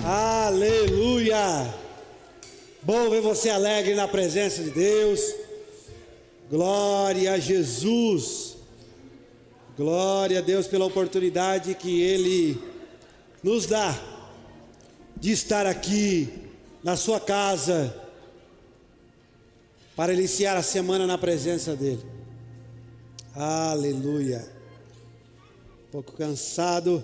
Aleluia! Bom ver você alegre na presença de Deus. Glória a Jesus. Glória a Deus pela oportunidade que Ele nos dá de estar aqui na sua casa para iniciar a semana na presença dEle. Aleluia. Um pouco cansado,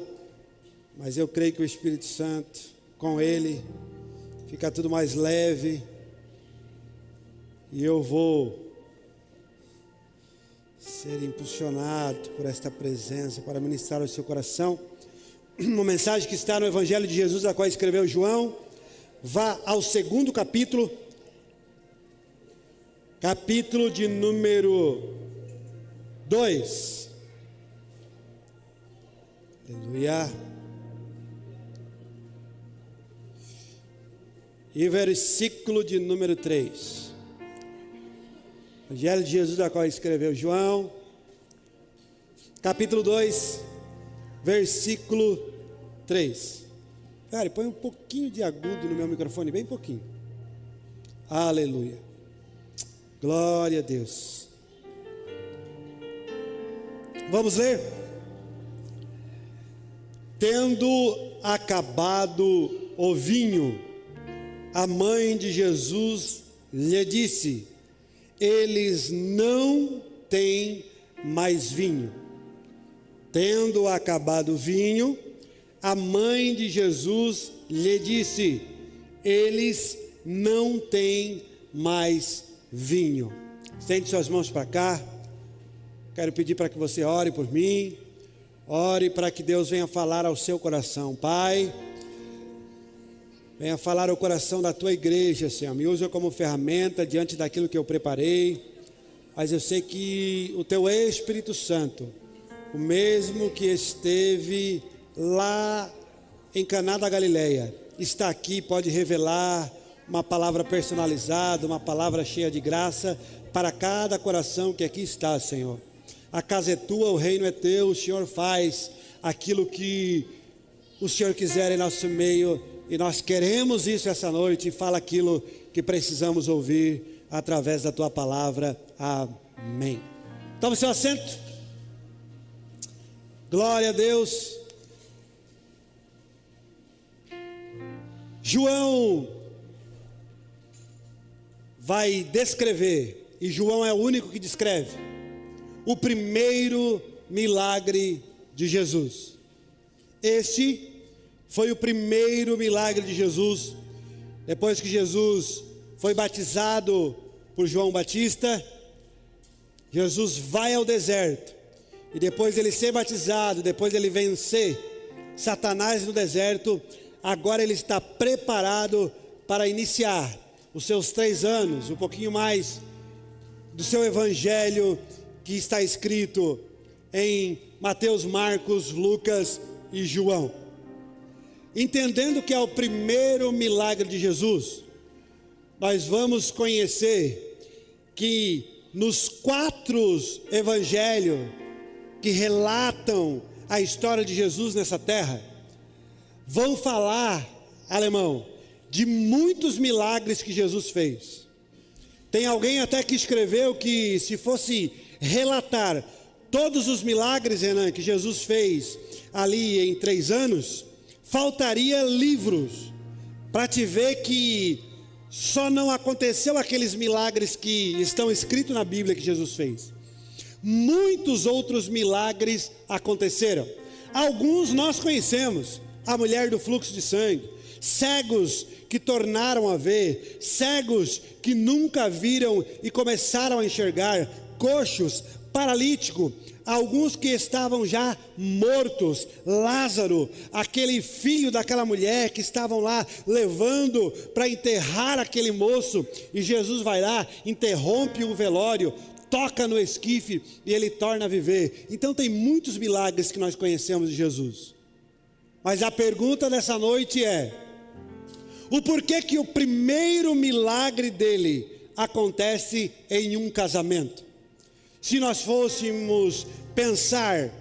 mas eu creio que o Espírito Santo, com Ele, fica tudo mais leve. E eu vou ser impulsionado por esta presença para ministrar ao seu coração uma mensagem que está no Evangelho de Jesus, a qual escreveu João. Vá ao segundo capítulo de número 2. Aleluia. E versículo de número 3. Evangelho de Jesus, a qual escreveu João, capítulo 2, versículo 3. Cara, põe um pouquinho de agudo no meu microfone, bem pouquinho. Aleluia. Glória a Deus. Vamos ler? Tendo acabado o vinho, a mãe de Jesus lhe disse: eles não têm mais vinho. Tendo acabado o vinho, a mãe de Jesus lhe disse: eles não têm mais vinho. Estende suas mãos para cá. Quero pedir para que você ore por mim. Ore para que Deus venha falar ao seu coração. Pai, venha falar ao coração da tua igreja, Senhor. Me usa como ferramenta diante daquilo que eu preparei. Mas eu sei que o teu Espírito Santo, o mesmo que esteve lá em Caná da Galileia, está aqui, pode revelar uma palavra personalizada, uma palavra cheia de graça para cada coração que aqui está, Senhor. A casa é tua, o reino é teu, o Senhor faz aquilo que o Senhor quiser em nosso meio, e nós queremos isso essa noite. Fala aquilo que precisamos ouvir através da tua palavra. Amém. Tome seu assento. Glória a Deus. João vai descrever, e João é o único que descreve, o primeiro milagre de Jesus. Esse foi o primeiro milagre de Jesus. Depois que Jesus foi batizado por João Batista, Jesus vai ao deserto, e depois ele ser batizado, depois ele vencer Satanás no deserto, agora ele está preparado para iniciar os seus 3 anos, um pouquinho mais do seu evangelho, que está escrito em Mateus, Marcos, Lucas e João. Entendendo que é o primeiro milagre de Jesus, nós vamos conhecer que nos 4 evangelhos que relatam a história de Jesus nessa terra, vão falar, alemão, de muitos milagres que Jesus fez. Tem alguém até que escreveu que se fosse relatar todos os milagres, Renan, que Jesus fez ali em 3 anos, faltaria livros para te ver que só não aconteceu aqueles milagres que estão escritos na Bíblia que Jesus fez. Muitos outros milagres aconteceram. Alguns nós conhecemos: a mulher do fluxo de sangue, cegos que tornaram a ver, cegos que nunca viram e começaram a enxergar, coxos, paralítico, alguns que estavam já mortos, Lázaro, aquele filho daquela mulher que estavam lá levando para enterrar aquele moço, e Jesus vai lá, interrompe o velório, toca no esquife e ele torna a viver. Então tem muitos milagres que nós conhecemos de Jesus. Mas a pergunta dessa noite é: o porquê que o primeiro milagre dele acontece em um casamento? Se nós fôssemos pensar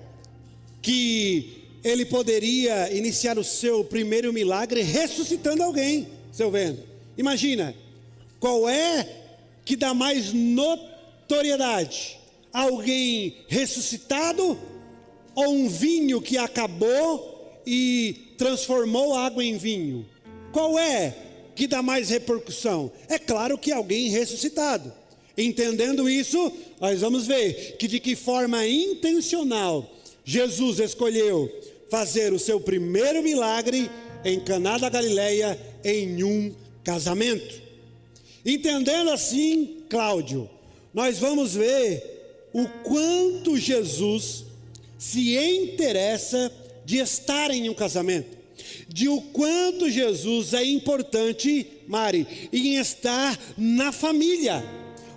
que ele poderia iniciar o seu primeiro milagre ressuscitando alguém, seu vendo. Imagina, qual é que dá mais notoriedade? Alguém ressuscitado ou um vinho que acabou e transformou água em vinho? Qual é que dá mais repercussão? É claro que alguém ressuscitado. Entendendo isso, nós vamos ver que de que forma intencional Jesus escolheu fazer o seu primeiro milagre em Caná da Galileia em um casamento. Entendendo assim, Cláudio, nós vamos ver o quanto Jesus se interessa de estar em um casamento, de o quanto Jesus é importante, Mari, em estar na família,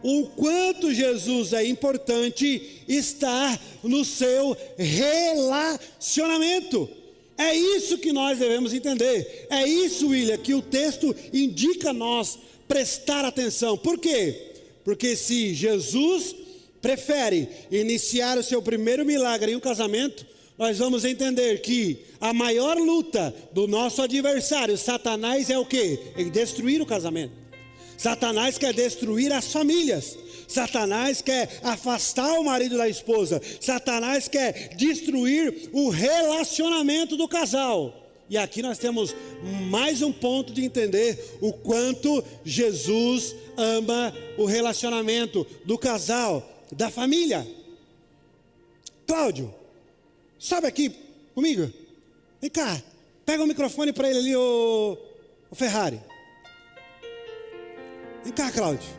o quanto Jesus é importante estar no seu relacionamento. É isso que nós devemos entender. É isso, William, que o texto indica a nós prestar atenção. Por quê? Porque se Jesus prefere iniciar o seu primeiro milagre em um casamento, nós vamos entender que a maior luta do nosso adversário, Satanás, é o quê? Em destruir o casamento. Satanás quer destruir as famílias. Satanás quer afastar o marido da esposa. Satanás quer destruir o relacionamento do casal. E aqui nós temos mais um ponto de entender o quanto Jesus ama o relacionamento do casal, da família. Cláudio, sobe aqui comigo. Vem cá, pega o microfone para ele ali, o Ferrari. Vem cá, Cláudio.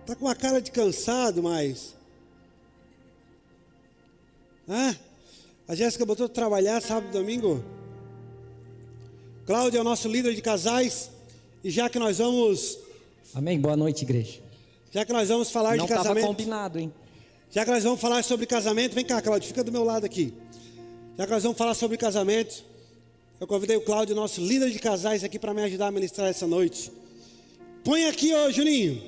Está com uma cara de cansado, mas... A Jéssica botou para trabalhar sábado e domingo. Cláudio é o nosso líder de casais. E já que nós vamos... Amém, boa noite, igreja. Já que nós vamos falar de casamento... Não estava combinado, hein? Já que nós vamos falar sobre casamento... Vem cá, Cláudio, fica do meu lado aqui. Já que nós vamos falar sobre casamento... Eu convidei o Cláudio, nosso líder de casais, aqui para me ajudar a ministrar essa noite. Põe aqui, ô Juninho.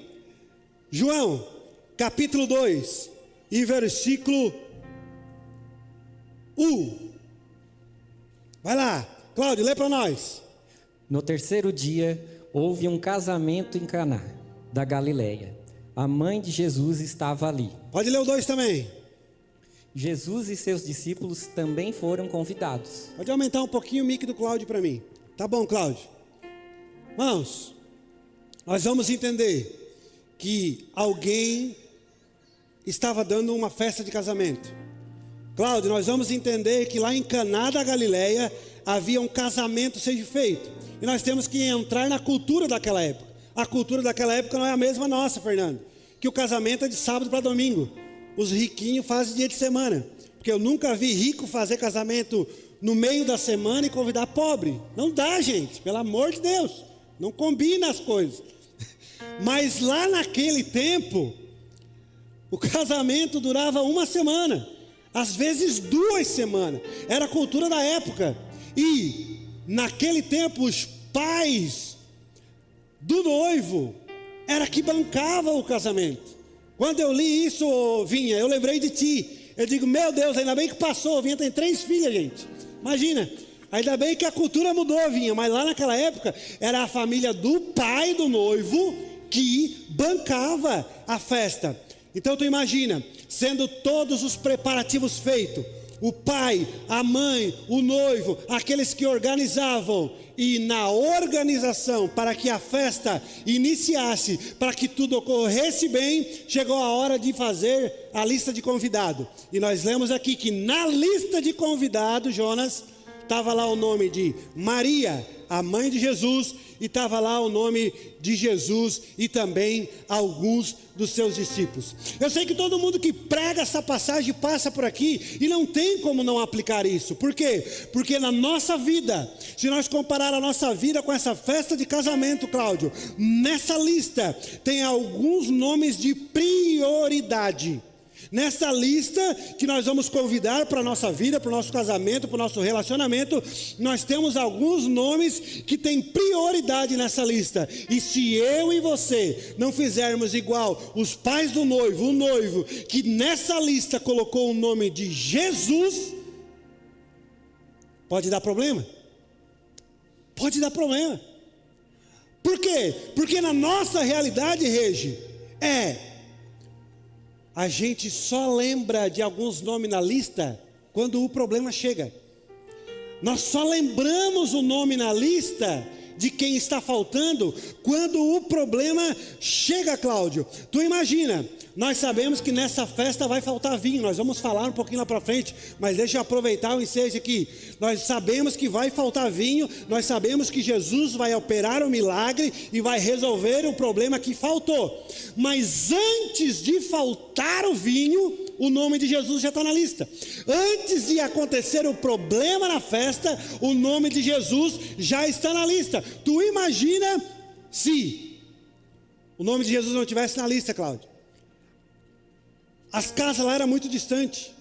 João, capítulo 2 e versículo 1. Vai lá, Cláudio, lê para nós. No terceiro dia, houve um casamento em Caná da Galileia. A mãe de Jesus estava ali. Pode ler o 2 também. Jesus e seus discípulos também foram convidados. Pode aumentar um pouquinho o mic do Cláudio para mim. Tá bom, Cláudio. Irmãos, nós vamos entender que alguém estava dando uma festa de casamento. Cláudio, nós vamos entender que lá em Caná da Galileia havia um casamento sendo feito. E nós temos que entrar na cultura daquela época. A cultura daquela época não é a mesma nossa, Fernando. Que o casamento é de sábado para domingo. Os riquinhos fazem dia de semana. Porque eu nunca vi rico fazer casamento no meio da semana e convidar pobre. Não dá, gente, pelo amor de Deus. Não combina as coisas. Mas lá naquele tempo, o casamento durava uma semana, às vezes 2 semanas. Era a cultura da época. E naquele tempo os pais do noivo era que bancavam o casamento. Quando eu li isso, Vinha, eu lembrei de ti. Eu digo, meu Deus, ainda bem que passou. Vinha tem 3 filhas, gente. Imagina, ainda bem que a cultura mudou, Vinha. Mas lá naquela época, era a família do pai do noivo que bancava a festa. Então tu imagina, sendo todos os preparativos feitos, o pai, a mãe, o noivo, aqueles que organizavam, e na organização para que a festa iniciasse, para que tudo ocorresse bem, chegou a hora de fazer a lista de convidado. E nós lemos aqui que na lista de convidado, Jonas, estava lá o nome de Maria, a mãe de Jesus, e estava lá o nome de Jesus e também alguns dos seus discípulos. Eu sei que todo mundo que prega essa passagem passa por aqui e não tem como não aplicar isso. Por quê? Porque na nossa vida, se nós comparar a nossa vida com essa festa de casamento, Cláudio, nessa lista tem alguns nomes de prioridade. Nessa lista que nós vamos convidar para a nossa vida, para o nosso casamento, para o nosso relacionamento, nós temos alguns nomes que têm prioridade nessa lista. E se eu e você não fizermos igual os pais do noivo, o noivo, que nessa lista colocou o nome de Jesus, Pode dar problema? Pode dar problema. Por quê? Porque na nossa realidade, Regi, a gente só lembra de alguns nomes na lista quando o problema chega. Nós só lembramos o nome na lista de quem está faltando quando o problema chega, Cláudio. Tu imagina, nós sabemos que nessa festa vai faltar vinho, nós vamos falar um pouquinho lá para frente, mas deixa eu aproveitar o ensejo aqui. Nós sabemos que vai faltar vinho, nós sabemos que Jesus vai operar o milagre e vai resolver o problema que faltou. Mas antes de faltar o vinho, o nome de Jesus já está na lista. Antes de acontecer o problema na festa, o nome de Jesus já está na lista. Tu imagina se o nome de Jesus não estivesse na lista, Cláudio? As casas lá eram muito distantes.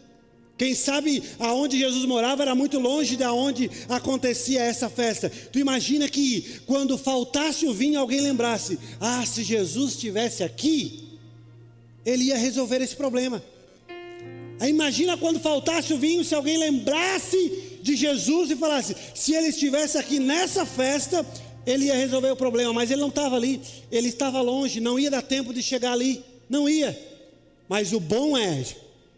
Quem sabe aonde Jesus morava era muito longe de onde acontecia essa festa. Tu imagina que quando faltasse o vinho, alguém lembrasse: ah, se Jesus estivesse aqui, ele ia resolver esse problema. Aí imagina quando faltasse o vinho, se alguém lembrasse de Jesus e falasse: se ele estivesse aqui nessa festa, ele ia resolver o problema. Mas ele não estava ali, ele estava longe, não ia dar tempo de chegar ali, não ia. Mas o bom é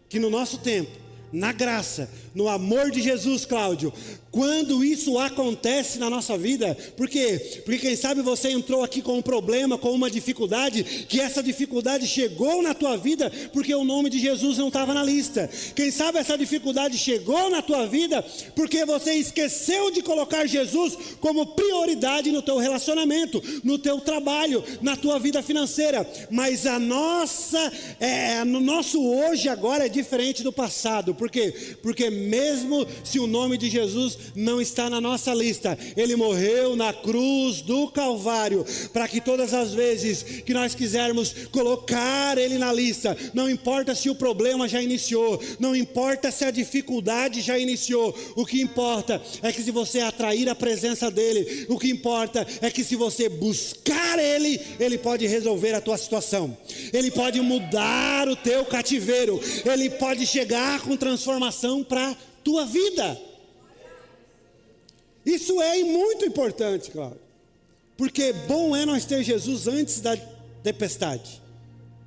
que no nosso tempo, na graça, no amor de Jesus, Cláudio, quando isso acontece na nossa vida, por quê? Porque quem sabe você entrou aqui com um problema, com uma dificuldade, que essa dificuldade chegou na tua vida, porque o nome de Jesus não estava na lista. Quem sabe essa dificuldade chegou na tua vida, porque você esqueceu de colocar Jesus como prioridade no teu relacionamento, no teu trabalho, na tua vida financeira. Mas no nosso hoje agora é diferente do passado. Por quê? Porque mesmo se o nome de Jesus não está na nossa lista, ele morreu na cruz do Calvário, para que todas as vezes que nós quisermos colocar ele na lista, não importa se o problema já iniciou, não importa se a dificuldade já iniciou, o que importa é que se você atrair a presença dele, o que importa é que se você buscar ele, ele pode resolver a tua situação, ele pode mudar o teu cativeiro, ele pode chegar com transformação para a tua vida. Isso é muito importante, Cláudio, porque bom é nós ter Jesus antes da tempestade,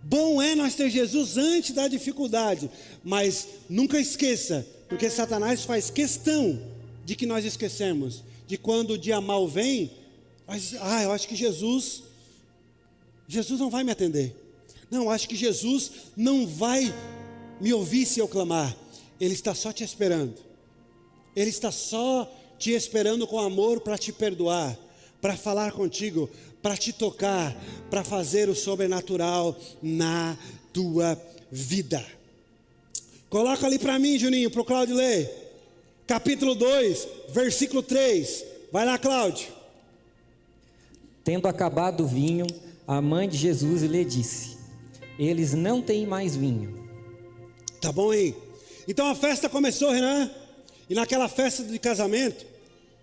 bom é nós ter Jesus antes da dificuldade, mas nunca esqueça, porque Satanás faz questão de que nós esquecemos, de quando o dia mal vem, eu acho que Jesus não vai me atender, não, acho que Jesus não vai me ouvir se eu clamar. Ele está só te esperando, ele está só te esperando com amor para te perdoar, para falar contigo, para te tocar, para fazer o sobrenatural na tua vida. Coloca ali para mim, Juninho, para o Cláudio ler, capítulo 2, versículo 3, vai lá, Cláudio. Tendo acabado o vinho, a mãe de Jesus lhe disse: eles não têm mais vinho. Tá bom aí? Então a festa começou, Renan, e naquela festa de casamento,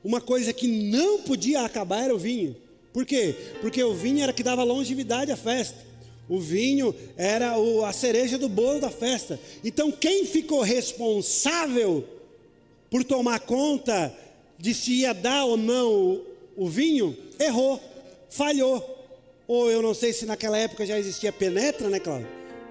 uma coisa que não podia acabar era o vinho. Por quê? Porque o vinho era que dava longevidade à festa. O vinho era a cereja do bolo da festa. Então quem ficou responsável por tomar conta de se ia dar ou não o vinho, errou, falhou. Ou eu não sei se naquela época já existia penetra, né, Cláudio?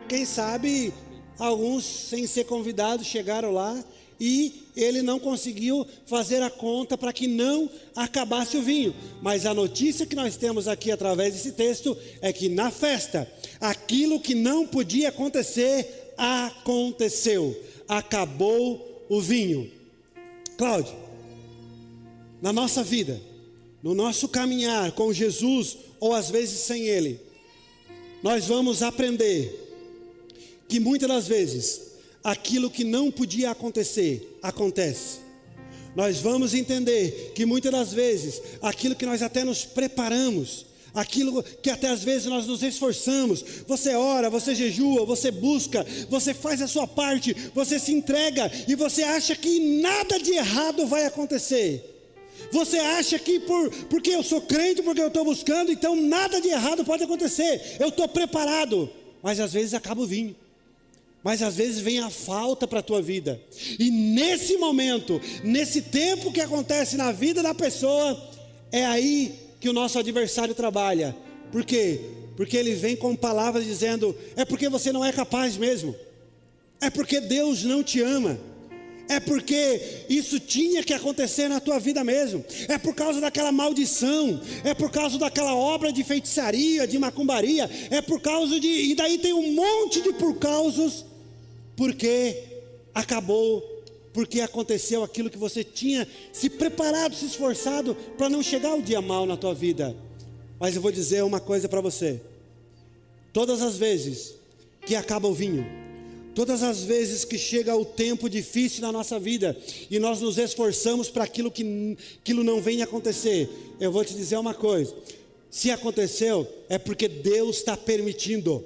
Quem sabe alguns, sem ser convidados, chegaram lá e ele não conseguiu fazer a conta para que não acabasse o vinho. Mas a notícia que nós temos aqui através desse texto é que na festa, aquilo que não podia acontecer, aconteceu. Acabou o vinho. Cláudio, na nossa vida, no nosso caminhar com Jesus, ou às vezes sem Ele, nós vamos aprender que muitas das vezes aquilo que não podia acontecer, acontece. Nós vamos entender que muitas das vezes aquilo que nós até nos preparamos, aquilo que até às vezes nós nos esforçamos, você ora, você jejua, você busca, você faz a sua parte, você se entrega e você acha que nada de errado vai acontecer. Você acha que porque eu sou crente, porque eu estou buscando, então nada de errado pode acontecer, eu estou preparado. Mas às vezes acaba o vinho. mas às vezes vem a falta para a tua vida. E nesse momento, nesse tempo que acontece na vida da pessoa, é aí que o nosso adversário trabalha. Por quê? Porque ele vem com palavras dizendo: é porque você não é capaz mesmo, é porque Deus não te ama, é porque isso tinha que acontecer na tua vida mesmo, é por causa daquela maldição, é por causa daquela obra de feitiçaria, de macumbaria, é por causa de... E daí tem um monte de por causas, porque acabou, porque aconteceu aquilo que você tinha se preparado, se esforçado para não chegar o dia mal na tua vida. Mas eu vou dizer uma coisa para você: todas as vezes que acaba o vinho, todas as vezes que chega o tempo difícil na nossa vida e nós nos esforçamos para aquilo não venha acontecer, eu vou te dizer uma coisa: se aconteceu, é porque Deus está permitindo.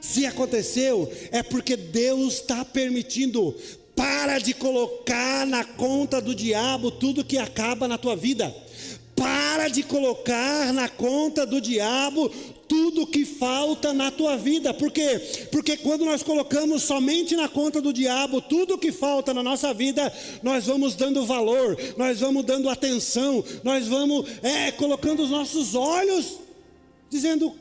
Se aconteceu, é porque Deus está permitindo. Para de colocar na conta do diabo tudo que acaba na tua vida. Para de colocar na conta do diabo tudo que falta na tua vida. Por quê? Porque quando nós colocamos somente na conta do diabo tudo que falta na nossa vida, nós vamos dando valor, nós vamos dando atenção, nós vamos colocando os nossos olhos, dizendo: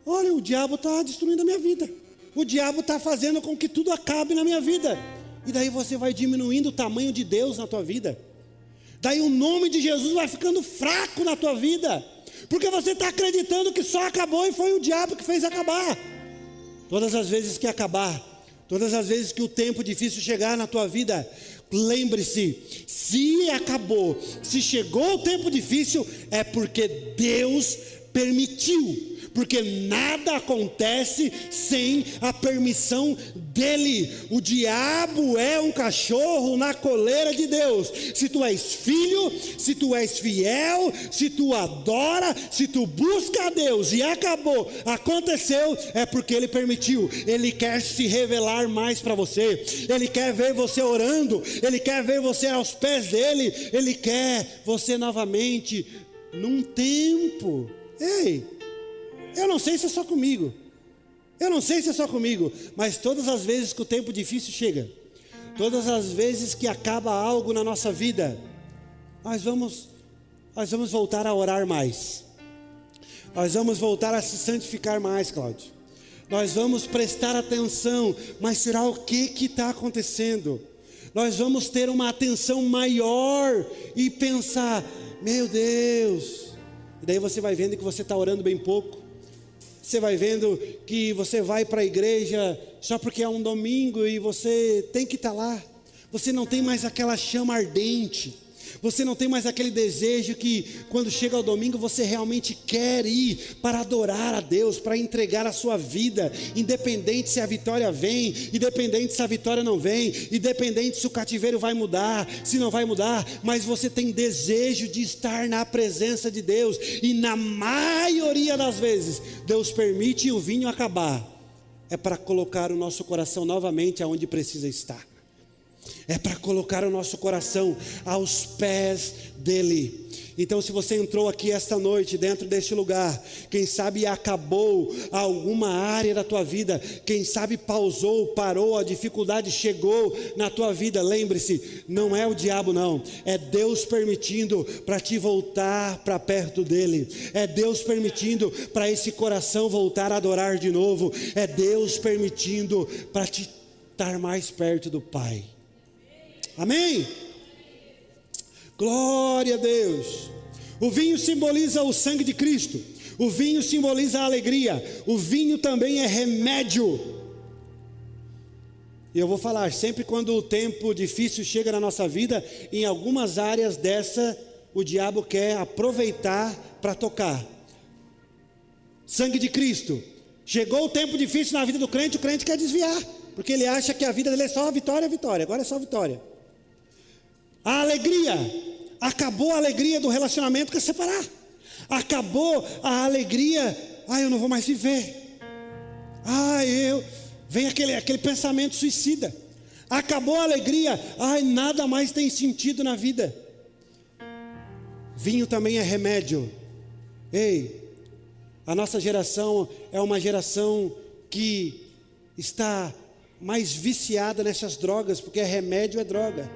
olha, o diabo está destruindo a minha vida, o diabo está fazendo com que tudo acabe na minha vida. E daí você vai diminuindo o tamanho de Deus na tua vida. Daí o nome de Jesus vai ficando fraco na tua vida, porque você está acreditando que só acabou e foi o diabo que fez acabar. Todas as vezes que acabar, todas as vezes que o tempo difícil chegar na tua vida, lembre-se: se acabou, se chegou o tempo difícil, é porque Deus permitiu. Porque nada acontece sem a permissão dele. O diabo é um cachorro na coleira de Deus. Se tu és filho, se tu és fiel, se tu adora, se tu busca a Deus e acabou, aconteceu, é porque ele permitiu. Ele quer se revelar mais para você, ele quer ver você orando, ele quer ver você aos pés dele, ele quer você novamente num tempo. Ei, eu não sei se é só comigo, mas todas as vezes que o tempo difícil chega, todas as vezes que acaba algo na nossa vida, nós vamos voltar a orar mais, nós vamos voltar a se santificar mais, Cláudio, nós vamos prestar atenção, mas será o que está acontecendo? Nós vamos ter uma atenção maior e pensar: meu Deus. E daí você vai vendo que você está orando bem pouco, você vai vendo que você vai para a igreja só porque é um domingo e você tem que estar lá. Você não tem mais aquela chama ardente, você não tem mais aquele desejo que quando chega o domingo você realmente quer ir para adorar a Deus, para entregar a sua vida, independente se a vitória vem, independente se a vitória não vem, independente se o cativeiro vai mudar, se não vai mudar, mas você tem desejo de estar na presença de Deus. E na maioria das vezes Deus permite o vinho acabar, é para colocar o nosso coração novamente aonde precisa estar, é para colocar o nosso coração aos pés dele. Então, se você entrou aqui esta noite, dentro deste lugar, quem sabe acabou alguma área da tua vida, quem sabe pausou, parou, a dificuldade chegou na tua vida, lembre-se, não é o diabo não, é Deus permitindo para te voltar para perto dele, é Deus permitindo para esse coração voltar a adorar de novo, é Deus permitindo para te estar mais perto do Pai. Amém? Glória a Deus. O vinho simboliza o sangue de Cristo, o vinho simboliza a alegria, o vinho também é remédio. E eu vou falar, sempre quando o tempo difícil chega na nossa vida, em algumas áreas dessa, o diabo quer aproveitar para tocar. Sangue de Cristo, chegou o tempo difícil na vida do crente, o crente quer desviar, porque ele acha que a vida dele é só vitória, vitória, agora é só vitória. A alegria, acabou a alegria do relacionamento, quer separar. Acabou a alegria, eu não vou mais viver. Vem aquele pensamento suicida. Acabou a alegria, nada mais tem sentido na vida. Vinho também é remédio. Ei, a nossa geração é uma geração que está mais viciada nessas drogas, porque remédio é droga.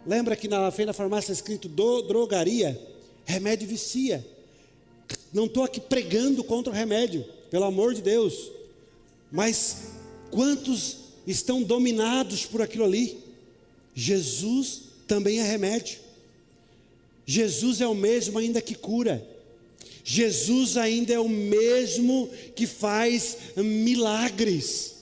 Lembra que na frente da farmácia está escrito drogaria? Remédio vicia. Não estou aqui pregando contra o remédio, pelo amor de Deus. Mas quantos estão dominados por aquilo ali? Jesus também é remédio. Jesus é o mesmo ainda que cura. Jesus ainda é o mesmo que faz milagres.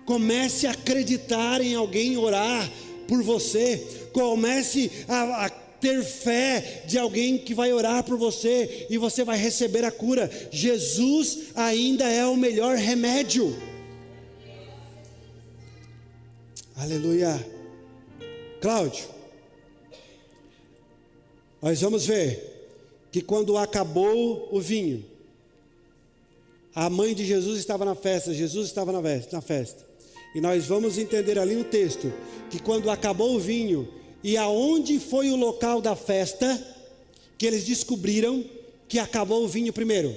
Comece a acreditar em alguém orar por você. Comece a ter fé de alguém que vai orar por você e você vai receber a cura. Jesus ainda é o melhor remédio. Aleluia. Cláudio, nós vamos ver que quando acabou o vinho, a mãe de Jesus estava na festa, Jesus estava na festa. E nós vamos entender ali no texto, que quando acabou o vinho, e aonde foi o local da festa, que eles descobriram que acabou o vinho primeiro?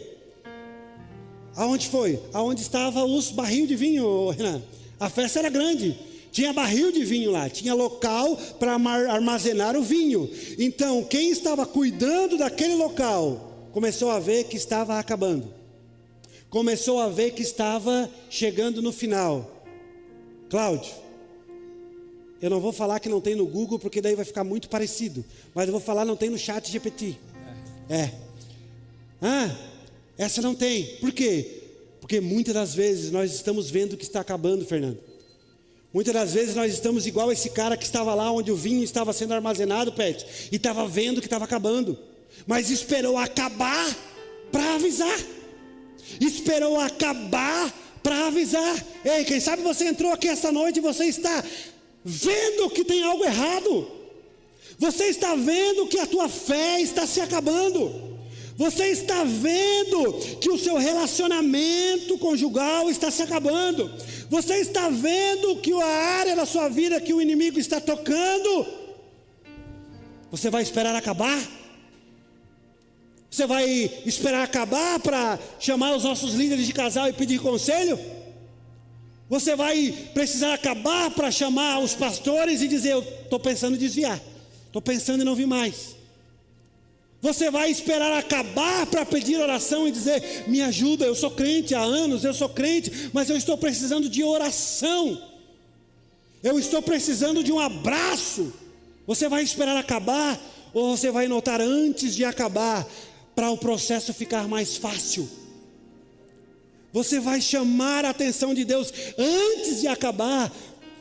Aonde foi? Aonde estavam os barris de vinho, Renan? A festa era grande, tinha barril de vinho lá, tinha local para armazenar o vinho. Então, quem estava cuidando daquele local, começou a ver que estava acabando. Começou a ver que estava chegando no final. Cláudio, eu não vou falar que não tem no Google, porque daí vai ficar muito parecido. Mas eu vou falar não tem no chat GPT. Essa não tem. Por quê? Porque muitas das vezes nós estamos vendo que está acabando, Fernando. Muitas das vezes nós estamos igual esse cara que estava lá onde o vinho estava sendo armazenado, Pet, e estava vendo que estava acabando, mas esperou acabar para avisar. Esperou acabar para avisar. Ei, quem sabe você entrou aqui essa noite e você está vendo que tem algo errado. Você está vendo que a tua fé está se acabando. Você está vendo que o seu relacionamento conjugal está se acabando. Você está vendo que a área da sua vida que o inimigo está tocando. Você vai esperar acabar? Você vai esperar acabar para chamar os nossos líderes de casal e pedir conselho? Você vai precisar acabar para chamar os pastores e dizer: eu estou pensando em desviar, estou pensando em não vir mais. Você vai esperar acabar para pedir oração e dizer: me ajuda, eu sou crente há anos, eu sou crente, mas eu estou precisando de oração, eu estou precisando de um abraço. Você vai esperar acabar, ou você vai notar antes de acabar, para o processo ficar mais fácil? Você vai chamar a atenção de Deus antes de acabar,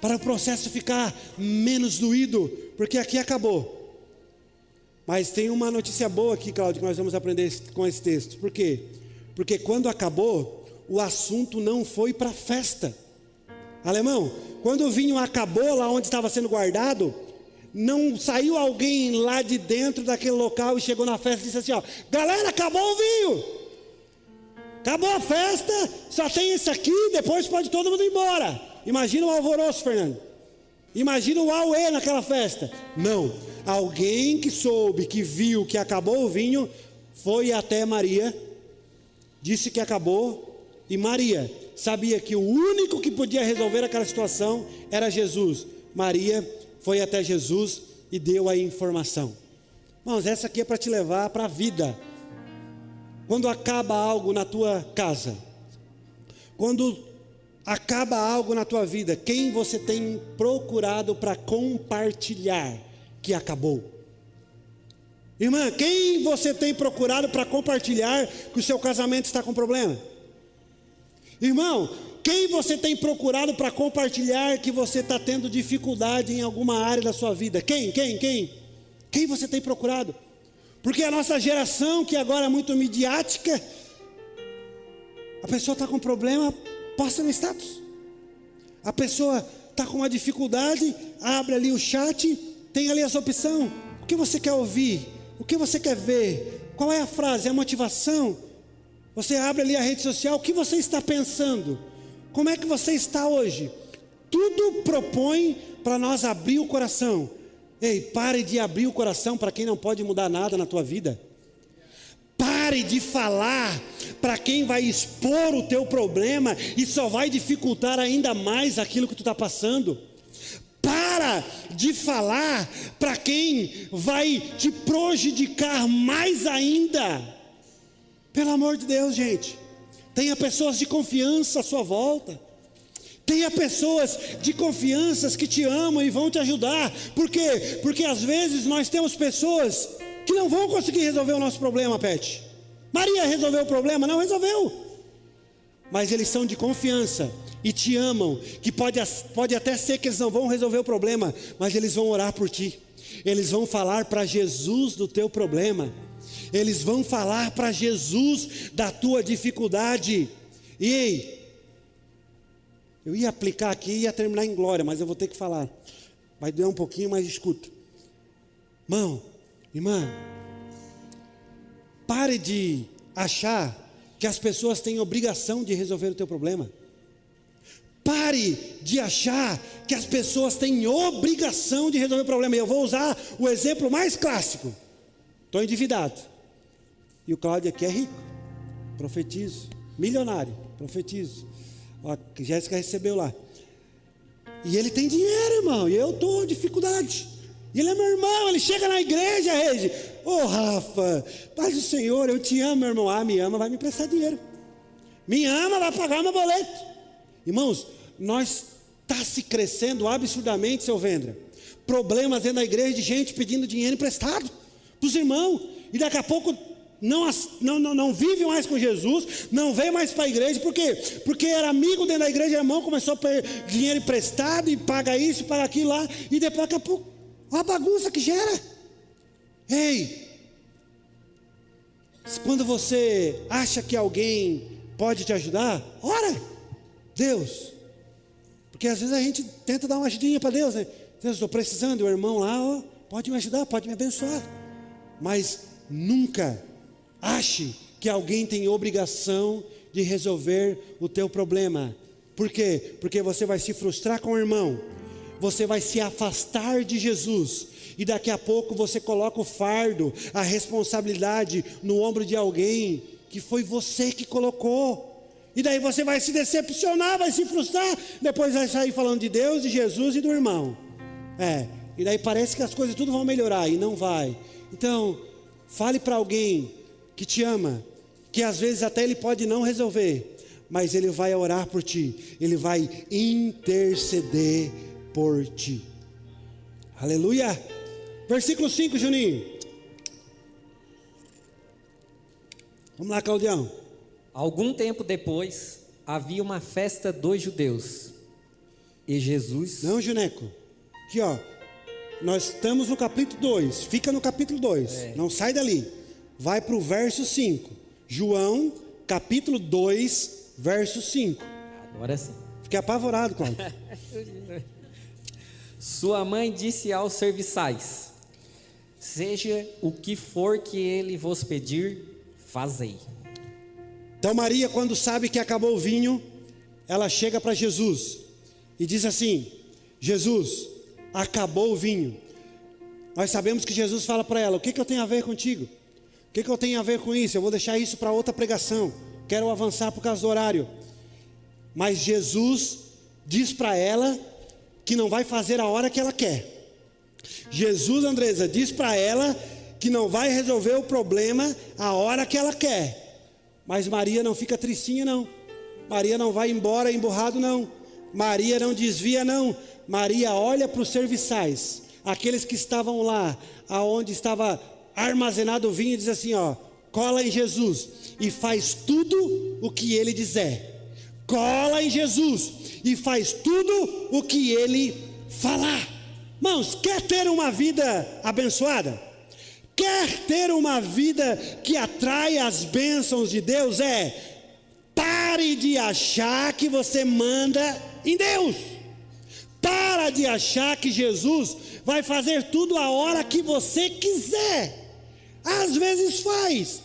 para o processo ficar menos doído, porque aqui acabou. Mas tem uma notícia boa aqui, Cláudio, que nós vamos aprender com esse texto. Por quê? Porque quando acabou, o assunto não foi para a festa. Alemão, quando o vinho acabou lá onde estava sendo guardado, não saiu alguém lá de dentro daquele local e chegou na festa e disse assim: ó, galera, acabou o vinho, acabou a festa, só tem esse aqui, depois pode todo mundo ir embora. Imagina o alvoroço, Fernando. Imagina o auê naquela festa. Não, alguém que soube, que viu que acabou o vinho, foi até Maria, disse que acabou, e Maria sabia que o único que podia resolver aquela situação era Jesus. Maria foi até Jesus e deu a informação. Irmãos, essa aqui é para te levar para a vida. Quando acaba algo na tua casa, quando acaba algo na tua vida, quem você tem procurado para compartilhar que acabou? Irmã, quem você tem procurado para compartilhar que o seu casamento está com problema? Irmão, quem você tem procurado para compartilhar que você está tendo dificuldade em alguma área da sua vida? Quem? Quem você tem procurado? Porque a nossa geração, que agora é muito midiática, a pessoa está com problema, posta no status. A pessoa está com uma dificuldade, abre ali o chat, tem ali essa opção. O que você quer ouvir? O que você quer ver? Qual é a frase? É a motivação? Você abre ali a rede social, o que você está pensando? Como é que você está hoje? Tudo propõe para nós abrir o coração. Ei, pare de abrir o coração para quem não pode mudar nada na tua vida. Pare de falar para quem vai expor o teu problema e só vai dificultar ainda mais aquilo que tu está passando. Para de falar para quem vai te prejudicar mais ainda. Pelo amor de Deus, gente, tenha pessoas de confiança à sua volta. Tenha pessoas de confiança que te amam e vão te ajudar. Por quê? Porque às vezes nós temos pessoas que não vão conseguir resolver o nosso problema, Pet. Maria resolveu o problema? Não resolveu. Mas eles são de confiança e te amam, que pode até ser que eles não vão resolver o problema, mas eles vão orar por ti. Eles vão falar para Jesus do teu problema. Eles vão falar para Jesus da tua dificuldade. E ei, eu ia aplicar aqui e ia terminar em glória, mas eu vou ter que falar. Vai doer um pouquinho, mas escuta. Irmão, irmã, pare de achar que as pessoas têm obrigação de resolver o teu problema. Pare de achar que as pessoas têm obrigação de resolver o problema. E eu vou usar o exemplo mais clássico. Estou endividado. E o Cláudio aqui é rico. Profetizo. Milionário. Profetizo. Ó, a Jéssica recebeu lá. E ele tem dinheiro, irmão. E eu estou em dificuldade. E ele é meu irmão. Ele chega na igreja, Regi. Ô Rafa, paz do Senhor, eu te amo, meu irmão. Ah, me ama, vai me emprestar dinheiro. Me ama, vai pagar meu boleto. Irmãos, nós está se crescendo absurdamente, seu Vendra. Problemas dentro da igreja de gente pedindo dinheiro emprestado para os irmãos. E daqui a pouco não vive mais com Jesus, não vem mais para a igreja. Por quê? Porque era amigo dentro da igreja, irmão, começou a pedir dinheiro emprestado e paga isso, paga aquilo lá. E depois daqui a pouco, uma bagunça que gera. Ei, quando você acha que alguém pode te ajudar, ora, Deus, porque às vezes a gente tenta dar uma ajudinha para Deus, né? Deus, estou precisando, o irmão lá, ó, pode me ajudar, pode me abençoar. Mas nunca ache que alguém tem obrigação de resolver o teu problema. Por quê? Porque você vai se frustrar com o irmão, você vai se afastar de Jesus, e daqui a pouco você coloca o fardo, a responsabilidade no ombro de alguém que foi você que colocou. E daí você vai se decepcionar, vai se frustrar, depois vai sair falando de Deus, de Jesus e do irmão. E daí parece que as coisas tudo vão melhorar, e não vai. Então, fale para alguém que te ama, que às vezes até ele pode não resolver, mas ele vai orar por ti, ele vai interceder por ti. Aleluia. Versículo 5, Juninho. Vamos lá, Claudião. Algum tempo depois, havia uma festa dos judeus. E Jesus... Não, Juneco. Aqui, ó. Nós estamos no capítulo 2. Fica no capítulo 2. Não sai dali. Vai para o verso 5. João, capítulo 2, verso 5. Agora sim. Fiquei apavorado, Cláudio. Sua mãe disse aos serviçais: seja o que for que ele vos pedir, fazei. Então Maria, quando sabe que acabou o vinho, ela chega para Jesus e diz assim: Jesus, acabou o vinho. Nós sabemos que Jesus fala para ela: o que eu tenho a ver contigo? O que eu tenho a ver com isso? Eu vou deixar isso para outra pregação, quero avançar por causa do horário. Mas Jesus diz para ela que não vai fazer a hora que ela quer. Jesus, Andresa, diz para ela que não vai resolver o problema a hora que ela quer. Mas Maria não fica tristinha, não. Maria não vai embora emburrado, não. Maria não desvia, não. Maria olha para os serviçais, aqueles que estavam lá, aonde estava armazenado o vinho, e diz assim, ó: cola em Jesus e faz tudo o que ele dizer. Cola em Jesus e faz tudo o que ele falar. Irmãos, quer ter uma vida abençoada? Quer ter uma vida que atrai as bênçãos de Deus? Pare de achar que você manda em Deus. Para de achar que Jesus vai fazer tudo a hora que você quiser. Às vezes faz,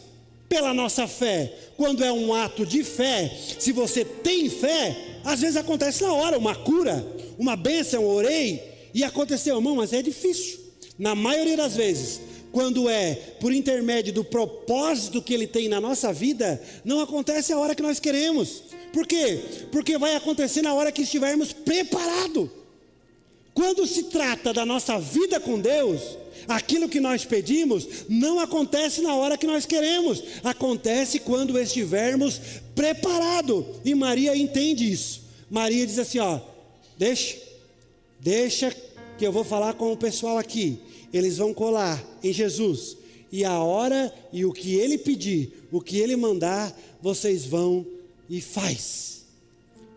pela nossa fé. Quando é um ato de fé, se você tem fé, às vezes acontece na hora, uma cura, uma bênção. Eu orei e aconteceu, irmão, mas é difícil. Na maioria das vezes, quando é por intermédio do propósito que Ele tem na nossa vida, não acontece a hora que nós queremos. Por quê? Porque vai acontecer na hora que estivermos preparados. Quando se trata da nossa vida com Deus, aquilo que nós pedimos não acontece na hora que nós queremos, acontece quando estivermos preparados. E Maria entende isso. Maria diz assim, ó, deixa que eu vou falar com o pessoal aqui. Eles vão colar em Jesus, e a hora e o que Ele pedir, o que Ele mandar, vocês vão e faz.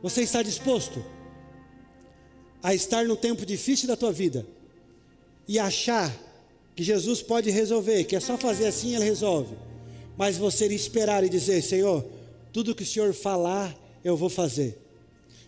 Você está disposto a estar no tempo difícil da tua vida e achar que Jesus pode resolver, que é só fazer assim, Ele resolve, mas você esperar e dizer, Senhor, tudo que o Senhor falar, eu vou fazer.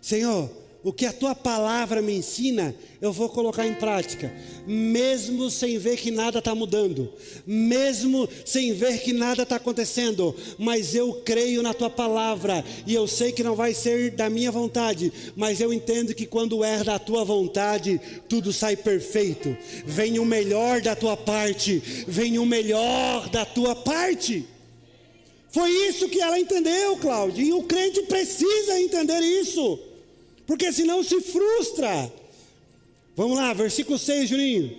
Senhor, o que a tua palavra me ensina, eu vou colocar em prática, mesmo sem ver que nada está mudando, mesmo sem ver que nada está acontecendo, mas eu creio na tua palavra, e eu sei que não vai ser da minha vontade, mas eu entendo que quando é da tua vontade, tudo sai perfeito, vem o melhor da tua parte, vem o melhor da tua parte. Foi isso que ela entendeu, Cláudio, e o crente precisa entender isso, porque senão se frustra. Vamos lá, versículo 6, Juninho.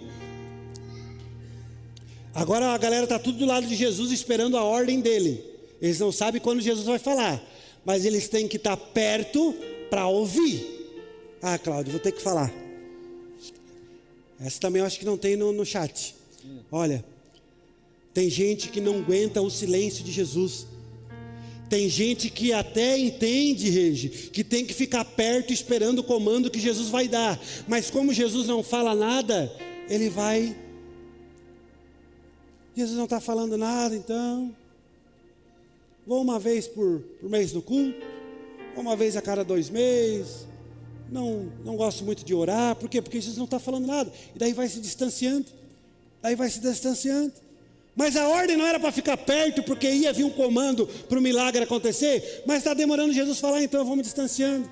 Agora a galera está tudo do lado de Jesus esperando a ordem dele. Eles não sabem quando Jesus vai falar, mas eles têm que estar perto para ouvir. Ah, Cláudio, vou ter que falar. Essa também eu acho que não tem no chat. Olha, tem gente que não aguenta o silêncio de Jesus. Tem gente que até entende, Regi, que tem que ficar perto esperando o comando que Jesus vai dar. Mas como Jesus não fala nada, ele vai... Jesus não está falando nada, então... Vou uma vez por mês no culto, vou uma vez a cada 2 meses. Não gosto muito de orar. Por quê? Porque Jesus não está falando nada. E daí vai se distanciando. Mas a ordem não era para ficar perto, porque ia vir um comando para o milagre acontecer, mas está demorando Jesus falar, então eu vou me distanciando.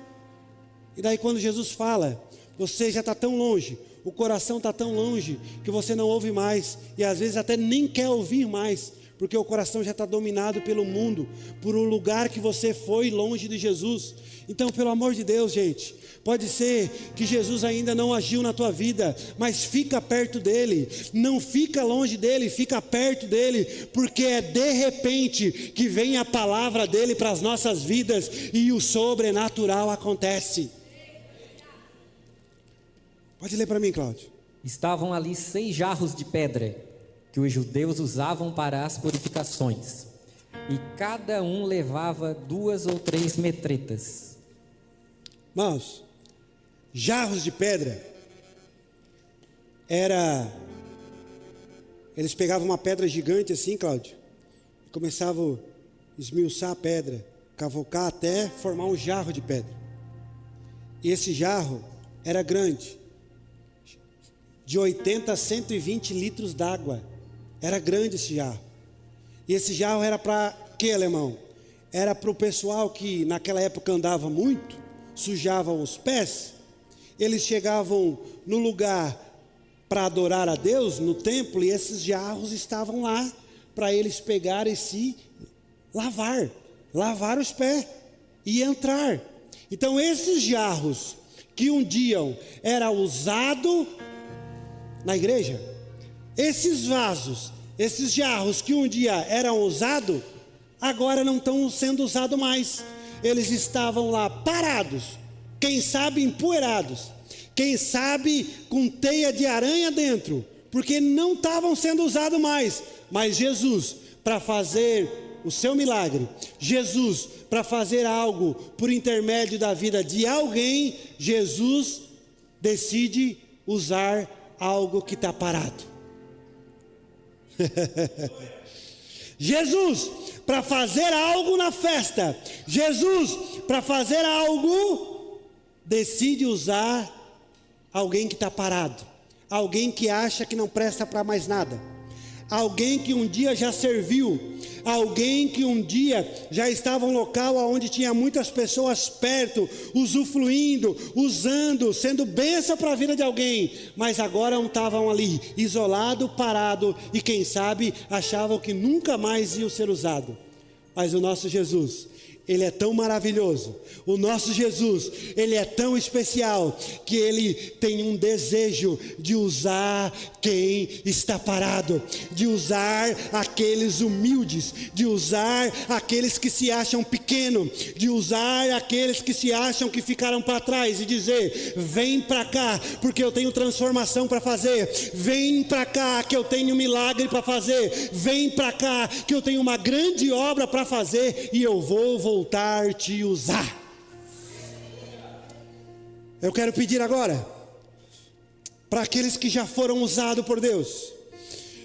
E daí quando Jesus fala, você já está tão longe, o coração está tão longe, que você não ouve mais, e às vezes até nem quer ouvir mais, porque o coração já está dominado pelo mundo, por um lugar que você foi longe de Jesus. Então, pelo amor de Deus, gente, pode ser que Jesus ainda não agiu na tua vida, mas fica perto dele, não fica longe dele, fica perto dele, porque é de repente que vem a palavra dele para as nossas vidas e o sobrenatural acontece. Pode ler para mim, Cláudio. Estavam ali 6 jarros de pedra, que os judeus usavam para as purificações, e cada um levava 2 ou 3 metretas. Irmãos, jarros de pedra, eles pegavam uma pedra gigante assim, Cláudio, e começavam a esmiuçar a pedra, cavocar até formar um jarro de pedra. E esse jarro era grande, de 80 a 120 litros d'água, era grande esse jarro. E esse jarro era para quê, alemão? Era para o pessoal que naquela época andava muito, sujavam os pés. Eles chegavam no lugar para adorar a Deus, no templo, e esses jarros estavam lá para eles pegarem e se lavar os pés e entrar. Então esses jarros que um dia era usado na igreja, esses vasos, esses jarros que um dia eram usados, agora não estão sendo usados mais. Eles estavam lá parados, quem sabe empoeirados, quem sabe com teia de aranha dentro, porque não estavam sendo usados mais. Mas Jesus, para fazer o seu milagre, Jesus, para fazer algo por intermédio da vida de alguém, Jesus decide usar algo que está parado. Jesus, para fazer algo na festa, Jesus, para fazer algo, decide usar alguém que está parado, alguém que acha que não presta para mais nada, alguém que um dia já serviu, alguém que um dia já estava em um local onde tinha muitas pessoas perto, usufruindo, usando, sendo bênção para a vida de alguém, mas agora estavam ali, isolado, parado, e quem sabe achavam que nunca mais iam ser usados. Mas o nosso Jesus, Ele é tão maravilhoso, o nosso Jesus, Ele é tão especial, que Ele tem um desejo de usar quem está parado, de usar aqueles humildes, de usar aqueles que se acham pequenos, de usar aqueles que se acham que ficaram para trás, e dizer: vem para cá, porque eu tenho transformação para fazer, vem para cá que eu tenho milagre para fazer, vem para cá que eu tenho uma grande obra para fazer, e eu vou voltar a te usar. Eu quero pedir agora para aqueles que já foram usados por Deus,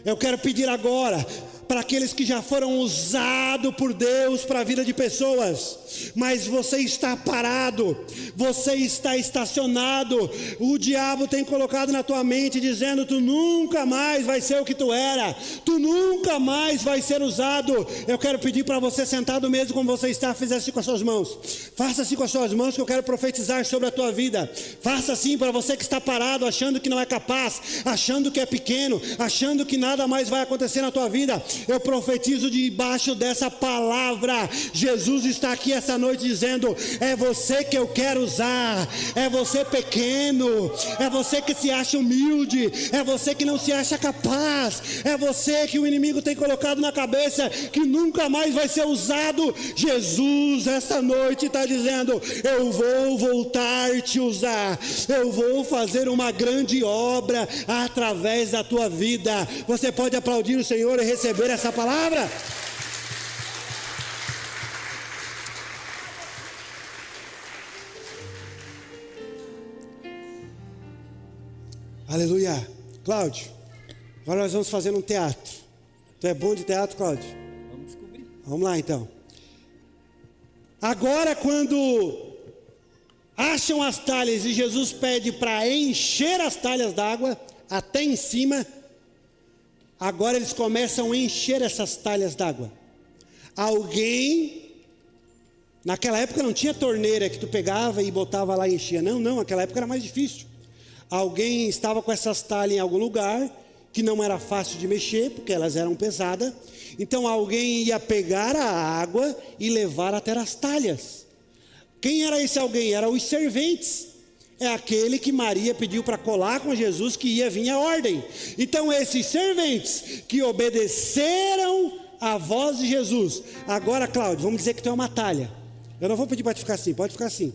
eu quero pedir agora para aqueles que já foram usados por Deus para a vida de pessoas, mas você está parado, você está estacionado, o diabo tem colocado na tua mente dizendo: tu nunca mais vai ser o que tu era, tu nunca mais vai ser usado. Eu quero pedir para você, sentado mesmo como você está, fazer assim com as suas mãos, faça assim com as suas mãos, que eu quero profetizar sobre a tua vida. Faça assim para você que está parado, achando que não é capaz, achando que é pequeno, achando que nada mais vai acontecer na tua vida. Eu profetizo debaixo dessa palavra. Jesus está aqui essa noite dizendo: é você que eu quero usar, é você pequeno, é você que se acha humilde, é você que não se acha capaz, é você que o inimigo tem colocado na cabeça que nunca mais vai ser usado. Jesus esta noite está dizendo: eu vou voltar a te usar, eu vou fazer uma grande obra através da tua vida. Você pode aplaudir o Senhor e receber essa palavra? Aleluia. Cláudio, agora nós vamos fazer um teatro. Tu é bom de teatro, Cláudio? Vamos descobrir. Vamos lá então. Agora, quando acham as talhas e Jesus pede para encher as talhas d'água até em cima, agora eles começam a encher essas talhas d'água. Alguém, naquela época não tinha torneira que tu pegava e botava lá e enchia. Não, naquela época era mais difícil. Alguém estava com essas talhas em algum lugar que não era fácil de mexer, porque elas eram pesadas. Então alguém ia pegar a água e levar até as talhas. Quem era esse alguém? Eram os serventes. É aquele que Maria pediu para colar com Jesus, que ia vir a ordem. Então esses serventes que obedeceram a voz de Jesus. Agora, Cláudio, vamos dizer que tu é uma talha. Eu não vou pedir para te ficar assim, pode ficar assim.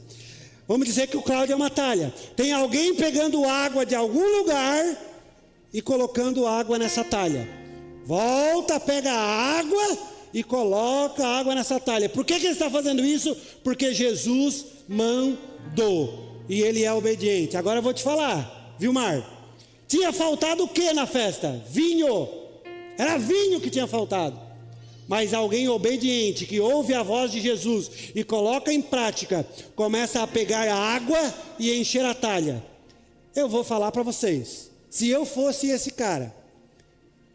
Vamos dizer que o Cláudio é uma talha. Tem alguém pegando água de algum lugar e colocando água nessa talha. Volta, pega a água e coloca a água nessa talha. Por que ele está fazendo isso? Porque Jesus mandou. E ele é obediente. Agora eu vou te falar, Vilmar, tinha faltado o que na festa? Vinho. Era vinho que tinha faltado. Mas alguém obediente, que ouve a voz de Jesus e coloca em prática, começa a pegar a água e encher a talha. Eu vou falar para vocês, se eu fosse esse cara,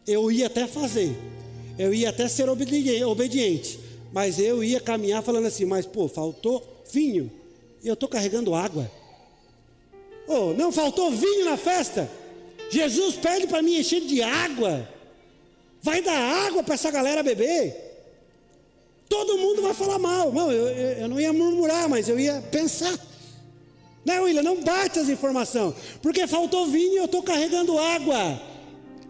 eu ia até fazer, eu ia até ser obediente, mas eu ia caminhar falando assim: mas pô, faltou vinho e eu estou carregando água. Oh, não faltou vinho na festa? Jesus pede para mim encher de água. Vai dar água para essa galera beber? Todo mundo vai falar mal. Não, eu não ia murmurar, mas eu ia pensar. Não, William, não bate as informações, porque faltou vinho e eu estou carregando água.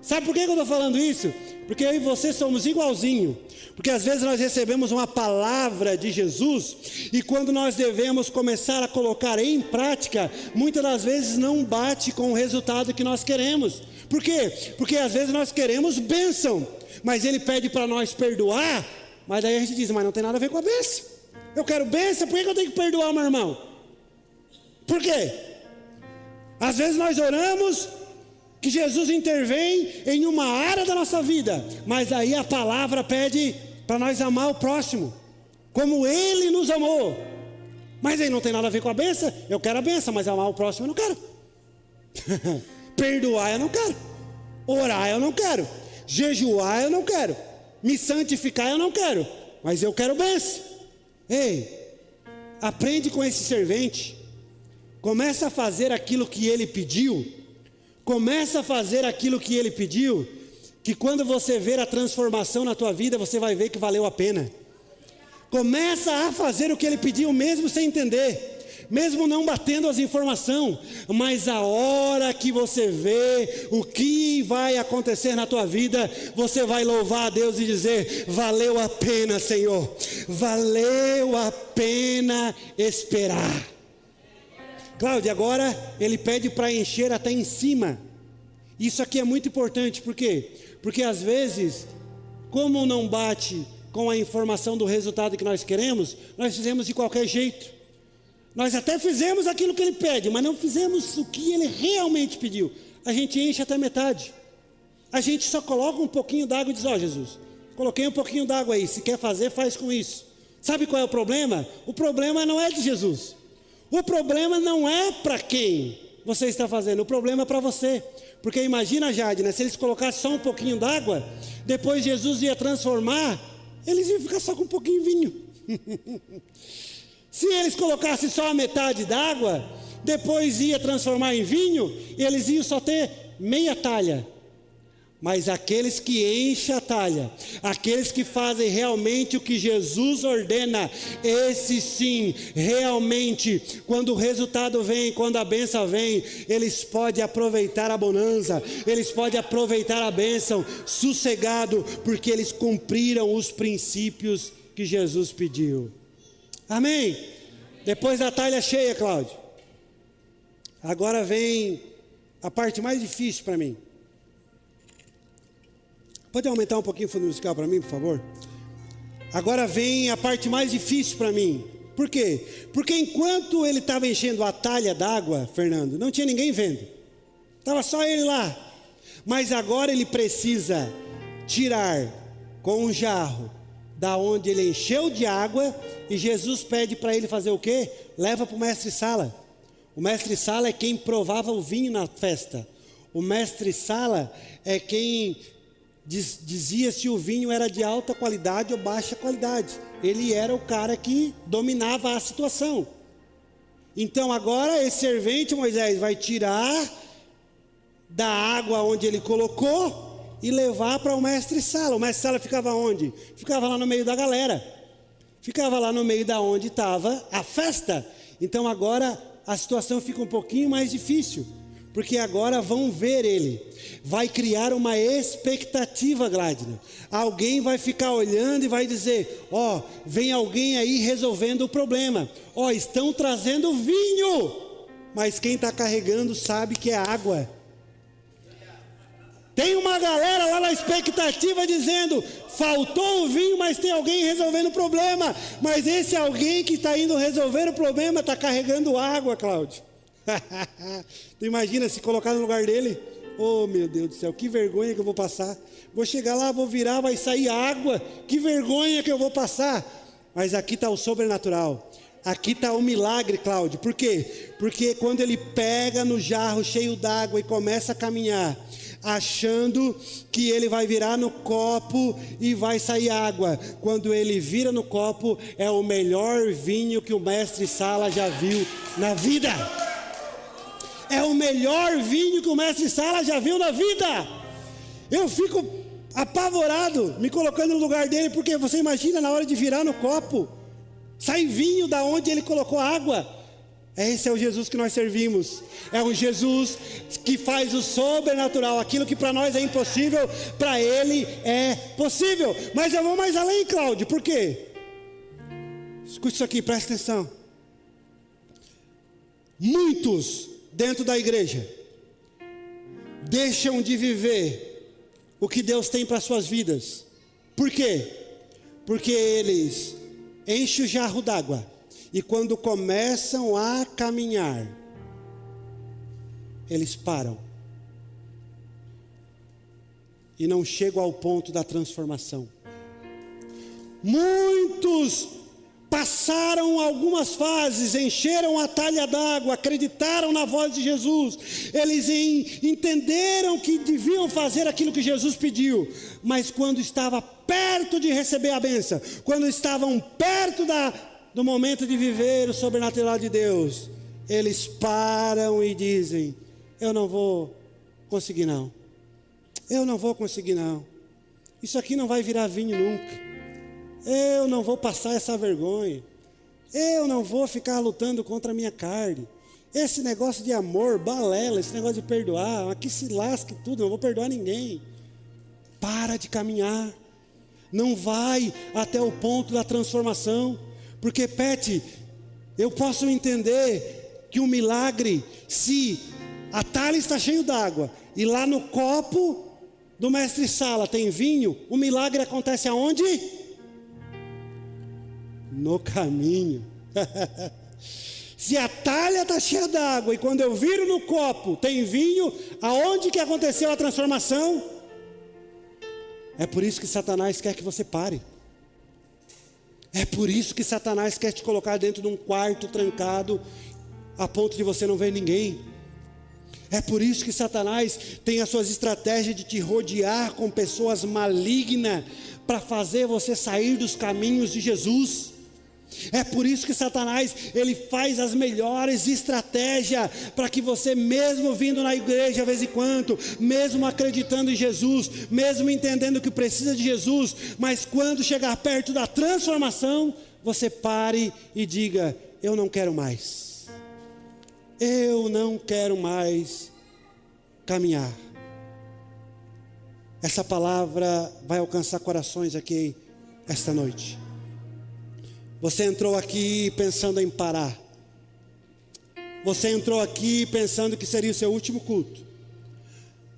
Sabe por que eu estou falando isso? Porque eu e você somos igualzinho. Porque às vezes nós recebemos uma palavra de Jesus e quando nós devemos começar a colocar em prática, muitas das vezes não bate com o resultado que nós queremos. Por quê? Porque às vezes nós queremos bênção, mas Ele pede para nós perdoar, mas daí a gente diz: mas não tem nada a ver com a bênção. Eu quero bênção, por que eu tenho que perdoar o meu irmão? Por quê? Às vezes nós oramos que Jesus intervém em uma área da nossa vida, mas aí a palavra pede para nós amar o próximo, como Ele nos amou. Mas aí não tem nada a ver com a bênção. Eu quero a bênção, mas amar o próximo eu não quero. Perdoar eu não quero. Orar eu não quero. Jejuar eu não quero. me santificar eu não quero, mas eu quero bênção. Ei, aprende com esse servente, começa a fazer aquilo que ele pediu, que quando você ver a transformação na tua vida, você vai ver que valeu a pena. Começa a fazer o que ele pediu, mesmo sem entender, mesmo não batendo as informações, mas a hora que você vê o que vai acontecer na tua vida, você vai louvar a Deus e dizer: valeu a pena, Senhor, valeu a pena esperar. Cláudia, agora ele pede para encher até em cima. Isso aqui é muito importante, por quê? Porque às vezes, como não bate com a informação do resultado que nós queremos, nós fizemos de qualquer jeito. Nós até fizemos aquilo que ele pede, mas não fizemos o que ele realmente pediu. A gente enche até metade. A gente só coloca um pouquinho d'água e diz: ó, Jesus, coloquei um pouquinho d'água aí, se quer fazer, faz com isso. Sabe qual é o problema? O problema não é de Jesus. O problema não é para quem você está fazendo, o problema é para você. Porque imagina, Jade, né? Se eles colocassem só um pouquinho d'água, depois Jesus ia transformar, eles iam ficar só com um pouquinho de vinho. Se eles colocassem só a metade d'água, depois ia transformar em vinho, e eles iam só ter meia talha. Mas aqueles que enchem a talha, aqueles que fazem realmente o que Jesus ordena, esses sim, realmente, quando o resultado vem, quando a bênção vem, eles podem aproveitar a bonança, eles podem aproveitar a bênção, sossegado, porque eles cumpriram os princípios que Jesus pediu. Amém? Depois da talha cheia, Cláudio, agora vem a parte mais difícil para mim. Pode aumentar um pouquinho o fundo musical para mim, por favor? Agora vem a parte mais difícil para mim. Por quê? Porque enquanto ele estava enchendo a talha d'água, Fernando, não tinha ninguém vendo. Estava só ele lá. Mas agora ele precisa tirar com um jarro da onde ele encheu de água, e Jesus pede para ele fazer o quê? Leva para o mestre-sala. O mestre-sala é quem provava o vinho na festa. O mestre-sala é quem dizia se o vinho era de alta qualidade ou baixa qualidade. Ele era o cara que dominava a situação. Então agora esse servente, Moisés, vai tirar da água onde ele colocou e levar para o mestre-sala. O mestre-sala ficava onde? Ficava lá no meio da galera. Ficava lá no meio da onde estava a festa. Então agora a situação fica um pouquinho mais difícil, porque agora vão ver ele. Vai criar uma expectativa, Gladner. Alguém vai ficar olhando e vai dizer: ó, vem alguém aí resolvendo o problema. Ó, estão trazendo vinho, mas quem está carregando sabe que é água. Tem uma galera lá na expectativa dizendo: faltou o vinho, mas tem alguém resolvendo o problema. Mas esse alguém que está indo resolver o problema está carregando água, Cláudio. Tu imagina se colocar no lugar dele? Oh, meu Deus do céu, que vergonha que eu vou passar. Vou chegar lá, vou virar, vai sair água. Que vergonha que eu vou passar. Mas aqui está o sobrenatural. Aqui está o milagre, Cláudio. Por quê? Porque quando ele pega no jarro cheio d'água e começa a caminhar, achando que ele vai virar no copo e vai sair água, quando ele vira no copo, é o melhor vinho que o mestre-sala já viu na vida. É o melhor vinho que o mestre-sala já viu na vida. Eu fico apavorado, me colocando no lugar dele, porque você imagina na hora de virar no copo, sai vinho da onde ele colocou água. Esse é o Jesus que nós servimos. É um Jesus que faz o sobrenatural. Aquilo que para nós é impossível, para ele é possível. Mas eu vou mais além, Cláudio. Por quê? Escute isso aqui, presta atenção. Muitos dentro da igreja deixam de viver o que Deus tem para suas vidas. Por quê? Porque eles enchem o jarro d'água e quando começam a caminhar, eles param e não chegam ao ponto da transformação. Muitos passaram algumas fases, encheram a talha d'água, acreditaram na voz de Jesus, eles entenderam que deviam fazer aquilo que Jesus pediu, mas quando estava perto de receber a bênção, quando estavam perto do momento de viver o sobrenatural de Deus, eles param e dizem: eu não vou conseguir não, eu não vou conseguir não, isso aqui não vai virar vinho nunca, eu não vou passar essa vergonha, eu não vou ficar lutando contra a minha carne, esse negócio de amor, balela, esse negócio de perdoar, aqui se lasque tudo, não vou perdoar ninguém. Para de caminhar, não vai até o ponto da transformação, porque Pet, eu posso entender que um milagre, se a talha está cheia d'água, e lá no copo do mestre Sala tem vinho, o milagre acontece aonde? No caminho. Se a talha está cheia d'água, e quando eu viro no copo tem vinho, aonde que aconteceu a transformação? É por isso que Satanás quer que você pare. É por isso que Satanás quer te colocar dentro de um quarto trancado, a ponto de você não ver ninguém. É por isso que Satanás tem as suas estratégias de te rodear com pessoas malignas, para fazer você sair dos caminhos de Jesus. É por isso que Satanás, ele faz as melhores estratégias, para que você, mesmo vindo na igreja de vez em quando, mesmo acreditando em Jesus, mesmo entendendo que precisa de Jesus, mas quando chegar perto da transformação, você pare e diga: eu não quero mais, eu não quero mais caminhar. Essa palavra vai alcançar corações aqui esta noite. Você entrou aqui pensando em parar. Você entrou aqui pensando que seria o seu último culto.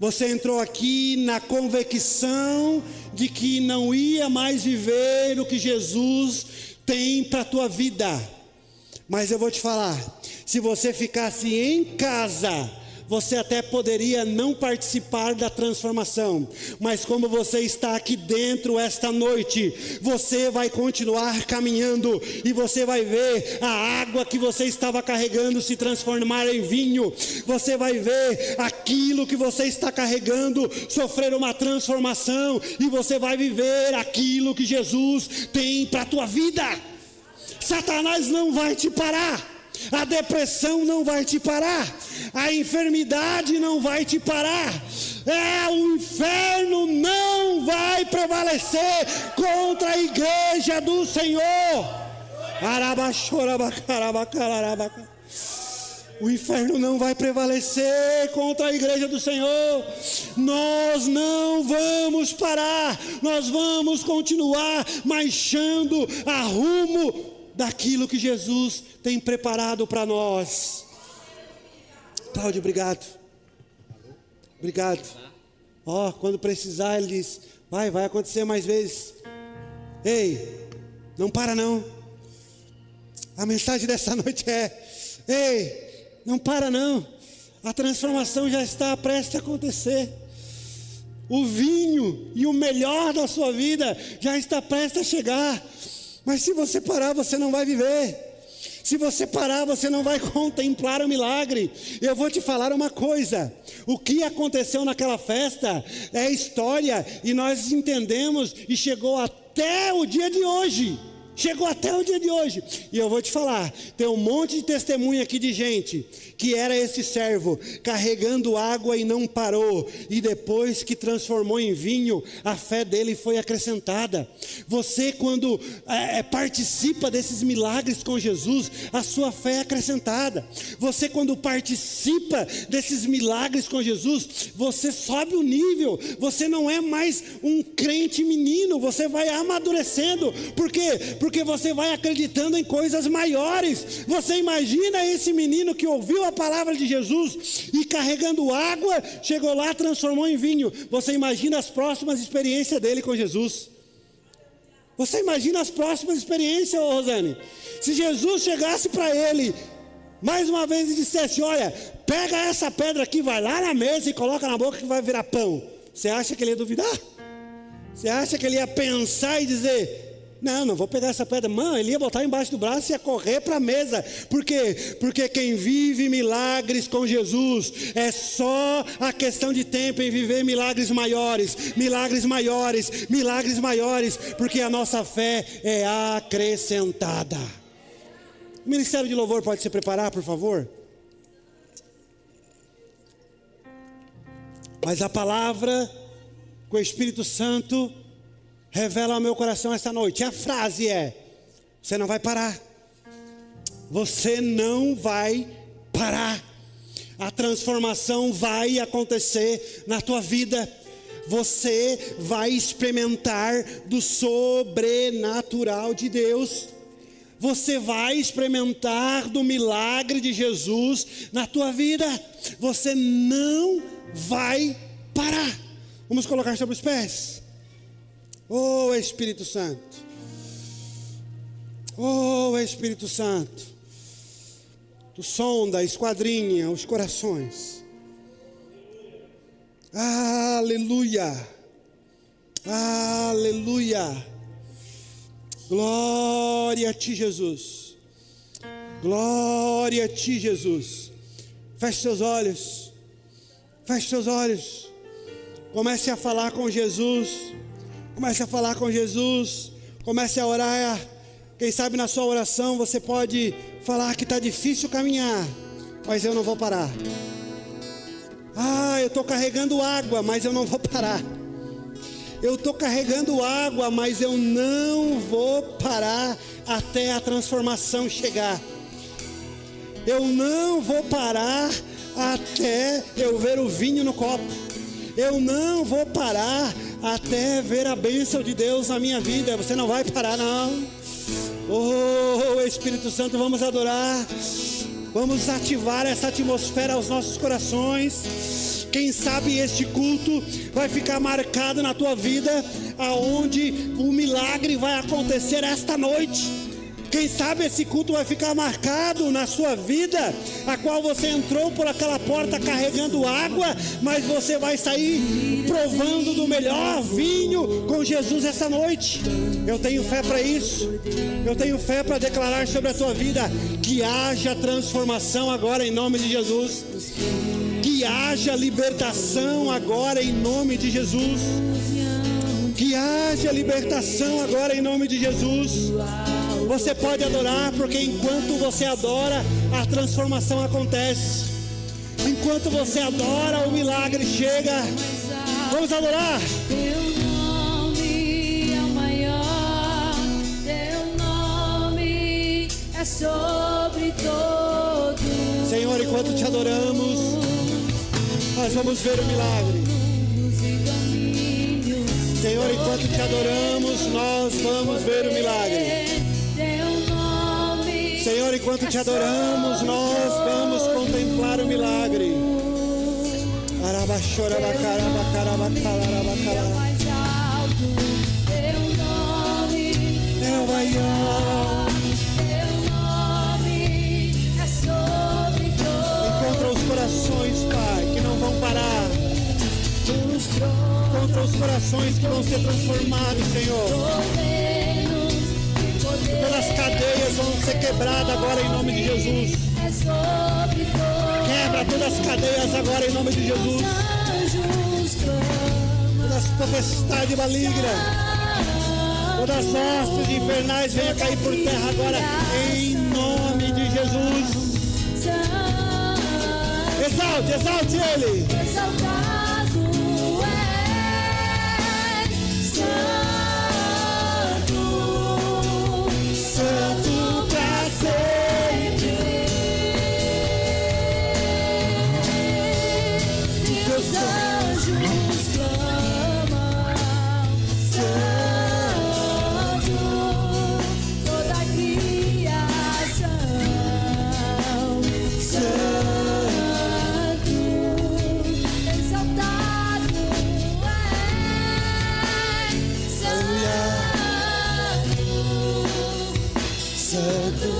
Você entrou aqui na convicção de que não ia mais viver o que Jesus tem para a tua vida. Mas eu vou te falar, se você ficasse em casa, você até poderia não participar da transformação, mas como você está aqui dentro esta noite, você vai continuar caminhando, e você vai ver a água que você estava carregando se transformar em vinho, você vai ver aquilo que você está carregando sofrer uma transformação, e você vai viver aquilo que Jesus tem para a tua vida. Satanás não vai te parar. A depressão não vai te parar, a enfermidade não vai te parar, o inferno não vai prevalecer contra a igreja do Senhor. O inferno não vai prevalecer contra a igreja do Senhor. Nós não vamos parar, nós vamos continuar marchando a rumo daquilo que Jesus tem preparado para nós. Cláudio, obrigado. Obrigado. Quando precisar, ele diz: vai acontecer mais vezes. Ei, não para não. A mensagem dessa noite é: ei, não para não. A transformação já está prestes a acontecer. O vinho e o melhor da sua vida já está prestes a chegar. Mas se você parar, você não vai viver. Se você parar, você não vai contemplar o milagre. Eu vou te falar uma coisa: o que aconteceu naquela festa é história, e nós entendemos, e chegou até o dia de hoje. E eu vou te falar, tem um monte de testemunho aqui de gente que era esse servo, carregando água e não parou, e depois que transformou em vinho, a fé dele foi acrescentada. Você, quando participa desses milagres com Jesus, a sua fé é acrescentada. Você, quando participa desses milagres com Jesus, você sobe o nível. Você não é mais um crente menino, você vai amadurecendo. Por quê? Porque você vai acreditando em coisas maiores. Você imagina esse menino que ouviu a palavra de Jesus e carregando água, chegou lá, transformou em vinho. Você imagina as próximas experiências dele com Jesus. Você imagina as próximas experiências, Rosane? Se Jesus chegasse para ele mais uma vez e dissesse: olha, pega essa pedra aqui, vai lá na mesa e coloca na boca que vai virar pão. Você acha que ele ia duvidar? Você acha que ele ia pensar e dizer: Não vou pegar essa pedra. Mano, ele ia botar embaixo do braço e ia correr para a mesa. Por quê? Porque quem vive milagres com Jesus é só a questão de tempo em viver milagres maiores, milagres maiores, milagres maiores, porque a nossa fé é acrescentada. O Ministério de Louvor pode se preparar, por favor? Mas a palavra que o Espírito Santo revela ao meu coração esta noite, a frase é: você não vai parar. Você não vai parar. A transformação vai acontecer na tua vida. Você vai experimentar do sobrenatural de Deus. Você vai experimentar do milagre de Jesus na tua vida. Você não vai parar. Vamos colocar sobre os pés. Oh Espírito Santo. Oh Espírito Santo. Tu sonda, esquadrinha os corações. Aleluia. Aleluia. Glória a ti, Jesus. Glória a ti, Jesus. Feche seus olhos. Feche seus olhos. Comece a falar com Jesus. Comece a falar com Jesus. Comece a orar. Quem sabe na sua oração você pode falar que está difícil caminhar, mas eu não vou parar. Eu estou carregando água, mas eu não vou parar. Eu estou carregando água, mas eu não vou parar até a transformação chegar. Eu não vou parar até eu ver o vinho no copo. Eu não vou parar até ver a bênção de Deus na minha vida. Você não vai parar, não. Oh Espírito Santo, vamos adorar. Vamos ativar essa atmosfera aos nossos corações. Quem sabe este culto vai ficar marcado na tua vida, aonde o milagre vai acontecer esta noite. Quem sabe esse culto vai ficar marcado na sua vida, a qual você entrou por aquela porta carregando água, mas você vai sair provando do melhor vinho com Jesus essa noite. Eu tenho fé para isso. Eu tenho fé para declarar sobre a tua vida que haja transformação agora em nome de Jesus. Que haja libertação agora em nome de Jesus. Que haja libertação agora em nome de Jesus. Você pode adorar, porque enquanto você adora, a transformação acontece. Enquanto você adora, o milagre chega. Vamos adorar. Teu nome é o maior, teu nome é sobre todos. Senhor, enquanto te adoramos, nós vamos ver o milagre. Senhor, enquanto te adoramos, nós vamos ver o milagre. Senhor, enquanto te adoramos, nós vamos contemplar o milagre. Teu nome É o maior. Teu nome é sobre todos. Encontra os corações, Pai, que não vão parar. Encontra os corações que vão ser transformados, Senhor. Todas as cadeias vão ser quebradas agora em nome de Jesus. Quebra todas as cadeias agora em nome de Jesus. Todas as potestades malignas, todas as hostes infernais venham cair por terra agora em nome de Jesus. Exalte, exalte Ele. Santo pra sempre, e os anjos clamam, Santo, toda a criação, Santo, exaltado Santo.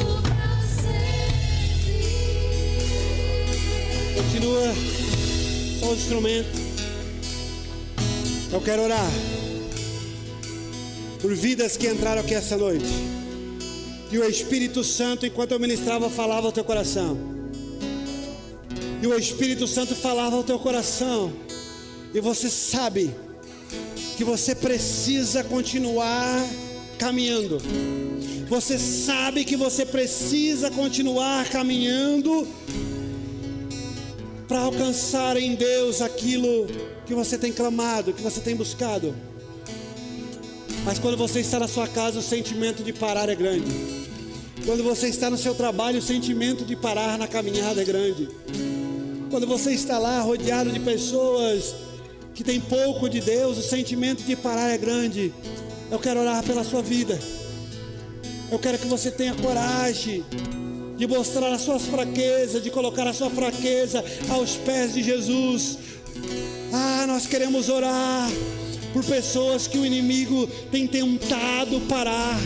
Continua só o instrumento. Eu quero orar. por vidas que entraram aqui essa noite. E o Espírito Santo, enquanto eu ministrava, falava ao teu coração. E o Espírito Santo falava ao teu coração. E você sabe que você precisa continuar caminhando. Você sabe que você precisa continuar caminhando para alcançar em Deus aquilo que você tem clamado, que você tem buscado. Mas quando você está na sua casa, o sentimento de parar é grande. Quando você está no seu trabalho, o sentimento de parar na caminhada é grande. Quando você está lá rodeado de pessoas que têm pouco de Deus, o sentimento de parar é grande. Eu quero orar pela sua vida. Eu quero que você tenha coragem de mostrar as suas fraquezas, de colocar a sua fraqueza aos pés de Jesus. Nós queremos orar por pessoas que o inimigo tem tentado parar,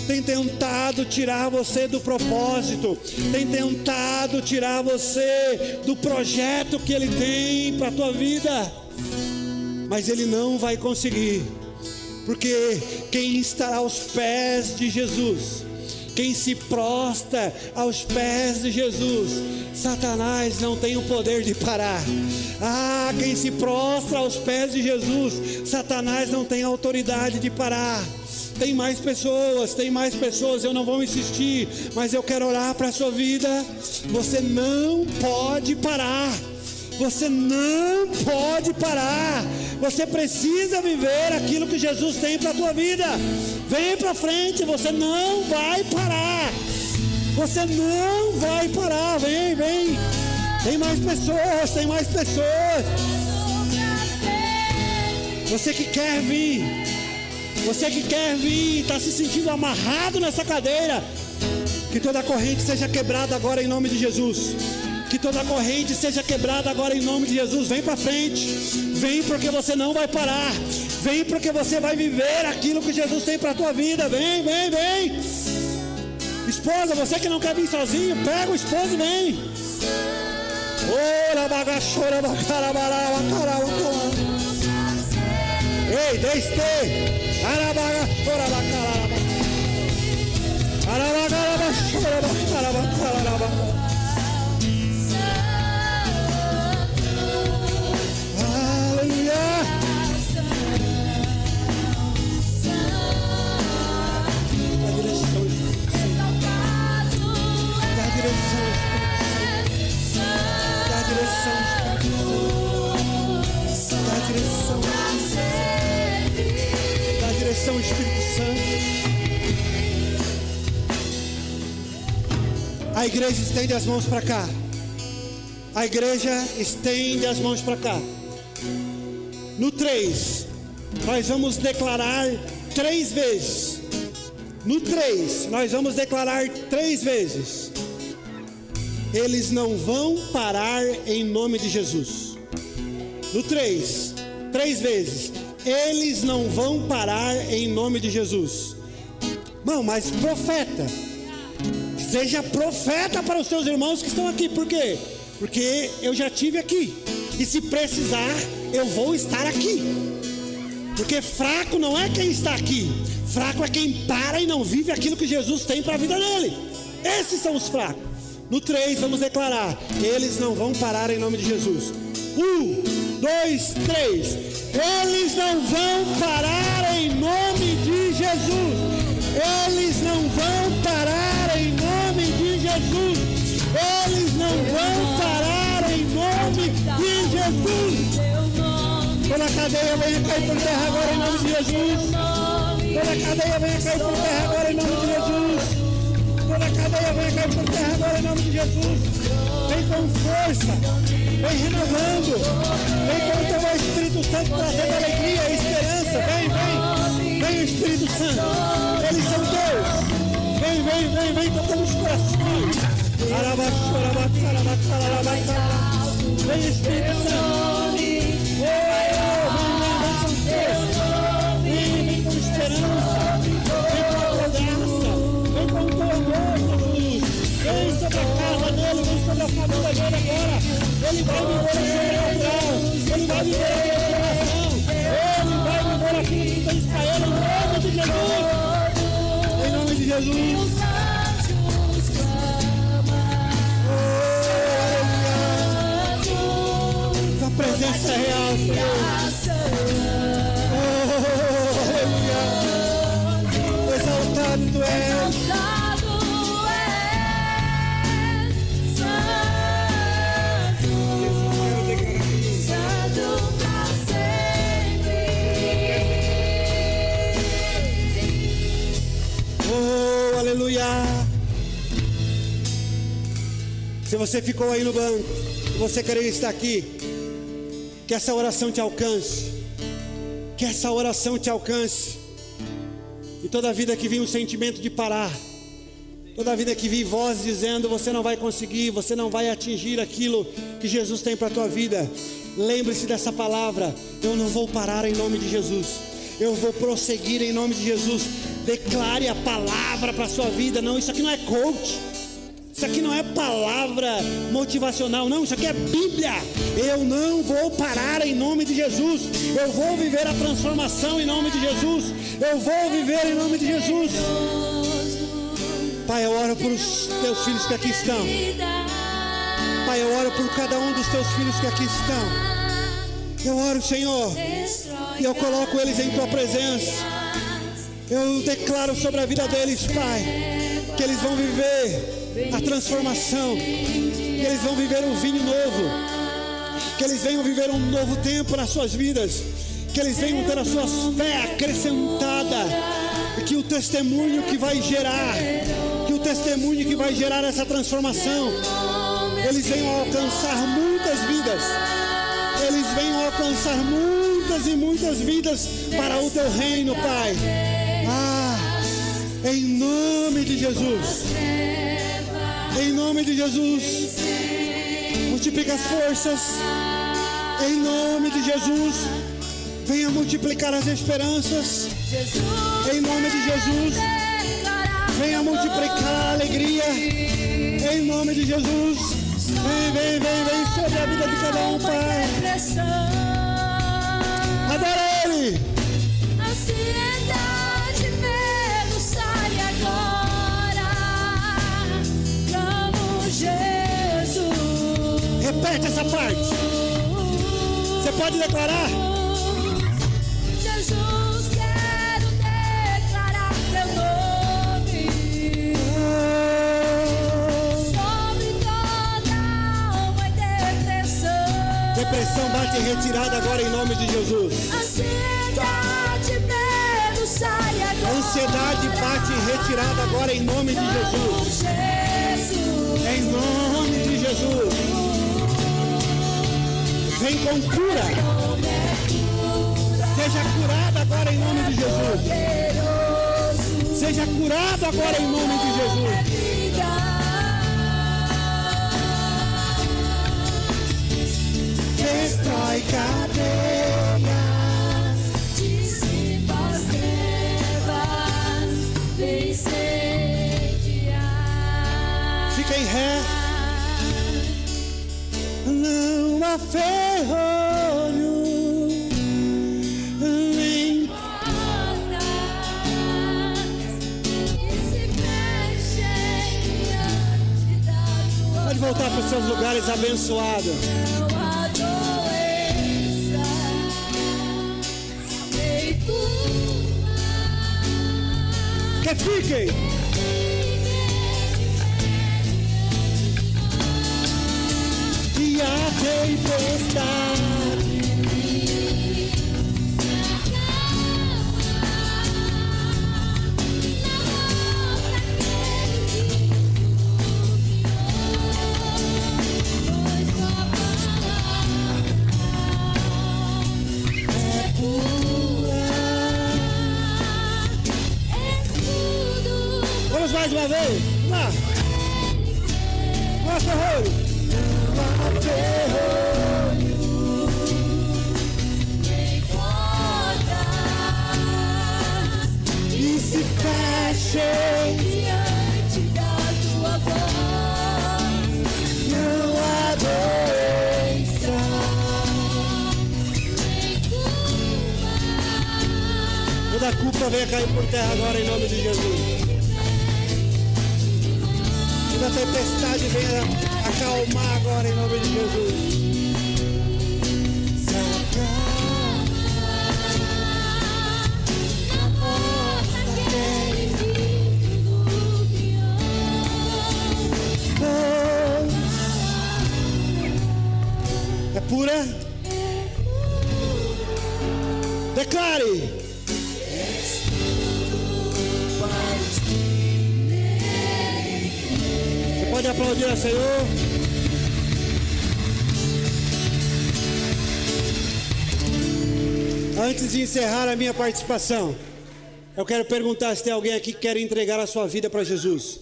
tem tentado tirar você do propósito, tem tentado tirar você do projeto que ele tem para a tua vida. Mas ele não vai conseguir, porque quem está aos pés de Jesus, quem se prostra aos pés de Jesus, Satanás não tem o poder de parar. Quem se prostra aos pés de Jesus, Satanás não tem autoridade de parar. Tem mais pessoas, eu não vou insistir, mas eu quero orar para a sua vida. Você não pode parar. Você não pode parar. Você precisa viver aquilo que Jesus tem para a tua vida. Vem para frente, você não vai parar. Você não vai parar. Vem. Tem mais pessoas. Você que quer vir, está se sentindo amarrado nessa cadeira, que toda corrente seja quebrada agora em nome de Jesus. Que toda corrente seja quebrada agora em nome de Jesus. Vem para frente. Vem porque você não vai parar. Vem porque você vai viver aquilo que Jesus tem para a tua vida. Vem. Esposa, você que não quer vir sozinho, pega o esposo e vem. Ei, desce. Dá direção, Espírito Santo. A igreja estende as mãos para cá. A igreja estende as mãos para cá. No 3, nós vamos declarar 3 vezes. No 3, nós vamos declarar 3 vezes. Eles não vão parar em nome de Jesus. No 3 vezes. Eles não vão parar em nome de Jesus. Não, mas profeta. Seja profeta para os seus irmãos que estão aqui. Por quê? Porque eu já estive aqui. E se precisar, eu vou estar aqui. Porque fraco não é quem está aqui. Fraco é quem para e não vive aquilo que Jesus tem para a vida dele. Esses são os fracos. No 3, vamos declarar. Eles não vão parar em nome de Jesus. 1, 2, 3. Eles não vão parar em nome de Jesus. Eles não vão parar em nome de Jesus. Eles não vão parar em nome de Jesus. Toda cadeia venha cair por terra agora em nome de Jesus. Toda cadeia venha cair por terra agora em nome de Jesus. Toda cadeia venha cair por terra agora em nome de Jesus. Vem com força, vem renovando, vem com o teu Espírito Santo trazendo alegria e esperança. Vem Espírito Santo, eles são teus. Vem tocando os corações. Vem Espírito Santo. Vem com esperança, vem com a tua graça, vem com o teu amor, Jesus. Vem sobre a casa dele, vem sobre a família dele agora. Ele vai viver o sobrenatural, ele vai viver a transformação, ele vai viver aquilo que tu tens para ele em nome de Jesus. Jesus. Meus anjos clamam. Oh, a presença é real, Senhor. Oh, aleluia. Exaltado tu és. Exaltado és, Santo, Santo pra sempre. Oh, aleluia. Se você ficou aí no banco, se você querer estar aqui, que essa oração te alcance. Que essa oração te alcance. E toda vida que vir um sentimento de parar, toda vida que vir voz dizendo você não vai conseguir, você não vai atingir aquilo que Jesus tem para a tua vida, lembre-se dessa palavra: eu não vou parar em nome de Jesus, eu vou prosseguir em nome de Jesus. Declare a palavra para a sua vida. Não, isso aqui não é coach, isso aqui não é palavra motivacional, não, isso aqui é Bíblia. Eu não vou parar em nome de Jesus. Eu vou viver a transformação em nome de Jesus. Eu vou viver em nome de Jesus. Pai, eu oro por os teus filhos que aqui estão. Pai, eu oro por cada um dos teus filhos que aqui estão. Eu oro, Senhor, e eu coloco eles em tua presença. Eu declaro sobre a vida deles, Pai, que eles vão viver a transformação, que eles vão viver um vinho novo, que eles venham viver um novo tempo nas suas vidas, que eles venham ter a sua fé acrescentada, e que o testemunho que vai gerar, essa transformação, eles venham alcançar muitas vidas, eles venham alcançar muitas e muitas vidas para o teu reino, Pai. Em nome de Jesus, em nome de Jesus, multiplica as forças, em nome de Jesus, venha multiplicar as esperanças, em nome de Jesus, venha multiplicar a alegria, em nome de Jesus, vem sobre a vida de cada um, Pai. Adora Ele. Ansiedade, medo, sai agora. Clamo Jesus. Repete essa parte. Você pode declarar? Jesus, quero declarar teu nome sobre toda alma e depressão. Depressão bate em retirada agora em nome de Jesus. Ansiedade, medo, sai agora. Ansiedade bate em retirada agora em nome de Jesus. Jesus, Em nome de Jesus. Vem com cura. Seja curado agora em nome de Jesus. Seja curado agora em nome de Jesus. Destrói cadeias. Dissipa as trevas, vem incendiar. Fica em ré. Não há ferrolho nem Portas que se fechem diante da tua pode voltar para os seus lugares abençoados. não há doença, nem cura. Que fiquem. E a tempestade vamos mais uma vez. Vamos lá. Nossa, Rui. E se fechem diante da tua voz, não há doença. nem culpa. Toda culpa venha cair por terra agora em nome de Jesus. tempestade venha acalmar agora em nome de Jesus. É pura? Declare. Você pode aplaudir ao Senhor. Antes de encerrar a minha participação, eu quero perguntar se tem alguém aqui que quer entregar a sua vida para Jesus,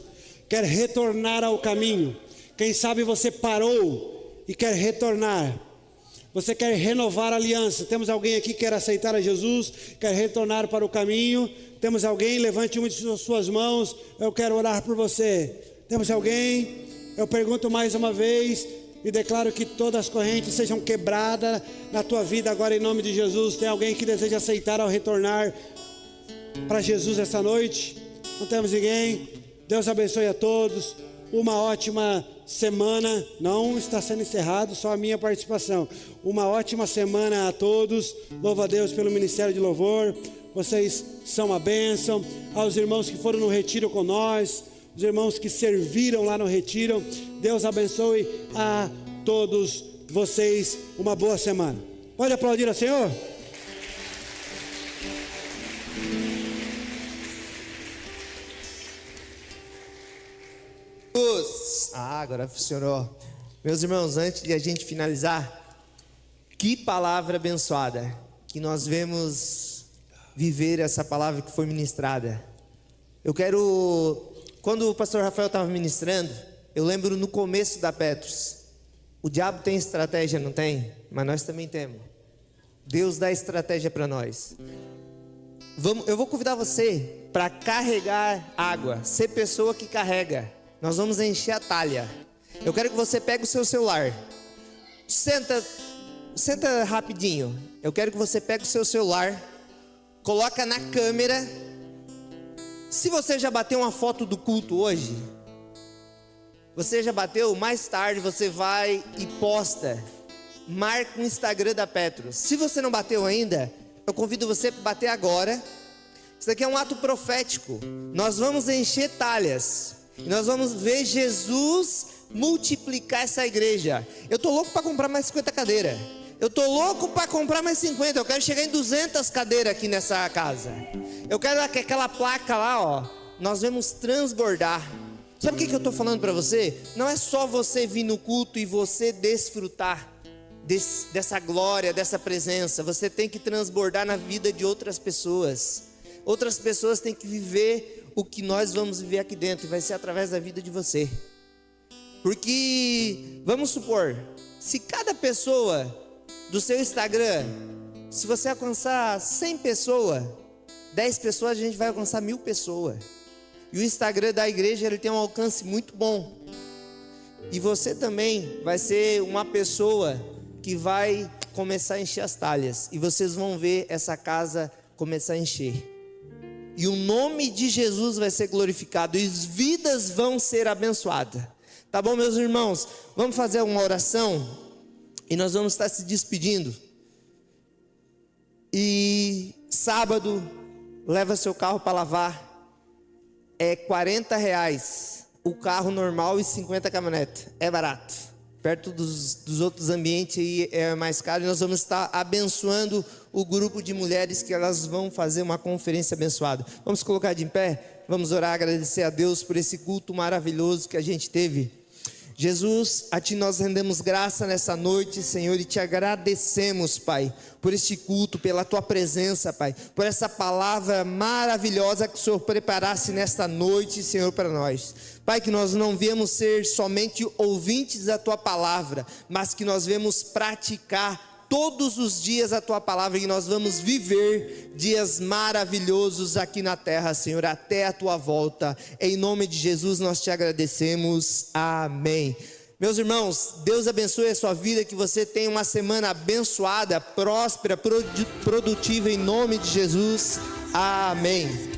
quer retornar ao caminho. Quem sabe você parou e quer retornar. Você quer renovar a aliança. Temos alguém aqui que quer aceitar a Jesus, quer retornar para o caminho. Temos alguém? Levante uma de suas mãos. Eu quero orar por você. Temos alguém? Eu pergunto mais uma vez e declaro que todas as correntes sejam quebradas na tua vida agora em nome de Jesus. Tem alguém que deseja aceitar ao retornar para Jesus essa noite? Não temos ninguém? Deus abençoe a todos. Uma ótima semana. Não está sendo encerrado, só a minha participação. Uma ótima semana a todos. Louva a Deus pelo Ministério de Louvor. Vocês são uma bênção. Aos irmãos que foram no retiro com nós, os irmãos que serviram lá no retiro, Deus abençoe a todos vocês. Uma boa semana. Pode aplaudir ao Senhor? Agora funcionou. Meus irmãos, antes de a gente finalizar, que palavra abençoada, que nós vemos viver essa palavra que foi ministrada. Eu quero, quando o pastor Rafael estava ministrando, eu lembro no começo da Petros, o diabo tem estratégia, não tem? Mas nós também temos. Deus dá estratégia para nós. Eu vou convidar você para carregar água, ser pessoa que carrega. Nós vamos encher a talha. Eu quero que você pegue o seu celular. Senta rapidinho. Eu quero que você pegue o seu celular, coloca na câmera. Se você já bateu uma foto do culto hoje, você já bateu, mais tarde você vai e posta. Marca o Instagram da Petros. Se você não bateu ainda, eu convido você para bater agora. Isso daqui é um ato profético. Nós vamos encher talhas. E nós vamos ver Jesus multiplicar essa igreja. Eu tô louco para comprar mais 50 cadeiras. Eu tô louco para comprar mais 50. Eu quero chegar em 200 cadeiras aqui nessa casa. Eu quero que aquela placa lá, ó, nós vamos transbordar. Sabe o que eu tô falando para você? Não é só você vir no culto e você desfrutar dessa glória, dessa presença. Você tem que transbordar na vida de outras pessoas. Outras pessoas têm que viver o que nós vamos viver aqui dentro, vai ser através da vida de você. Porque, vamos supor, se cada pessoa do seu Instagram, se você alcançar 100 pessoas, 10 pessoas, a gente vai alcançar 1000 pessoas. E o Instagram da igreja, ele tem um alcance muito bom. E você também vai ser uma pessoa que vai começar a encher as talhas. E vocês vão ver essa casa começar a encher. E o nome de Jesus vai ser glorificado. E as vidas vão ser abençoadas. Tá bom, meus irmãos? Vamos fazer uma oração. E nós vamos estar se despedindo. E sábado, leva seu carro para lavar. É R$40 o carro normal e 50 a caminhonete. É barato. Perto dos outros ambientes aí é mais caro. E nós vamos estar abençoando o grupo de mulheres que elas vão fazer uma conferência abençoada. Vamos colocar de pé? Vamos orar, agradecer a Deus por esse culto maravilhoso que a gente teve. Jesus, a Ti nós rendemos graça nessa noite, Senhor, e Te agradecemos, Pai, por este culto, pela Tua presença, Pai, por essa palavra maravilhosa que o Senhor preparasse nesta noite, Senhor, para nós. Pai, que nós não viemos ser somente ouvintes da Tua palavra, mas que nós viemos praticar todos os dias a Tua palavra, e nós vamos viver dias maravilhosos aqui na terra, Senhor, até a Tua volta. Em nome de Jesus nós Te agradecemos, amém. Meus irmãos, Deus abençoe a sua vida, que você tenha uma semana abençoada, próspera, produtiva, em nome de Jesus, amém.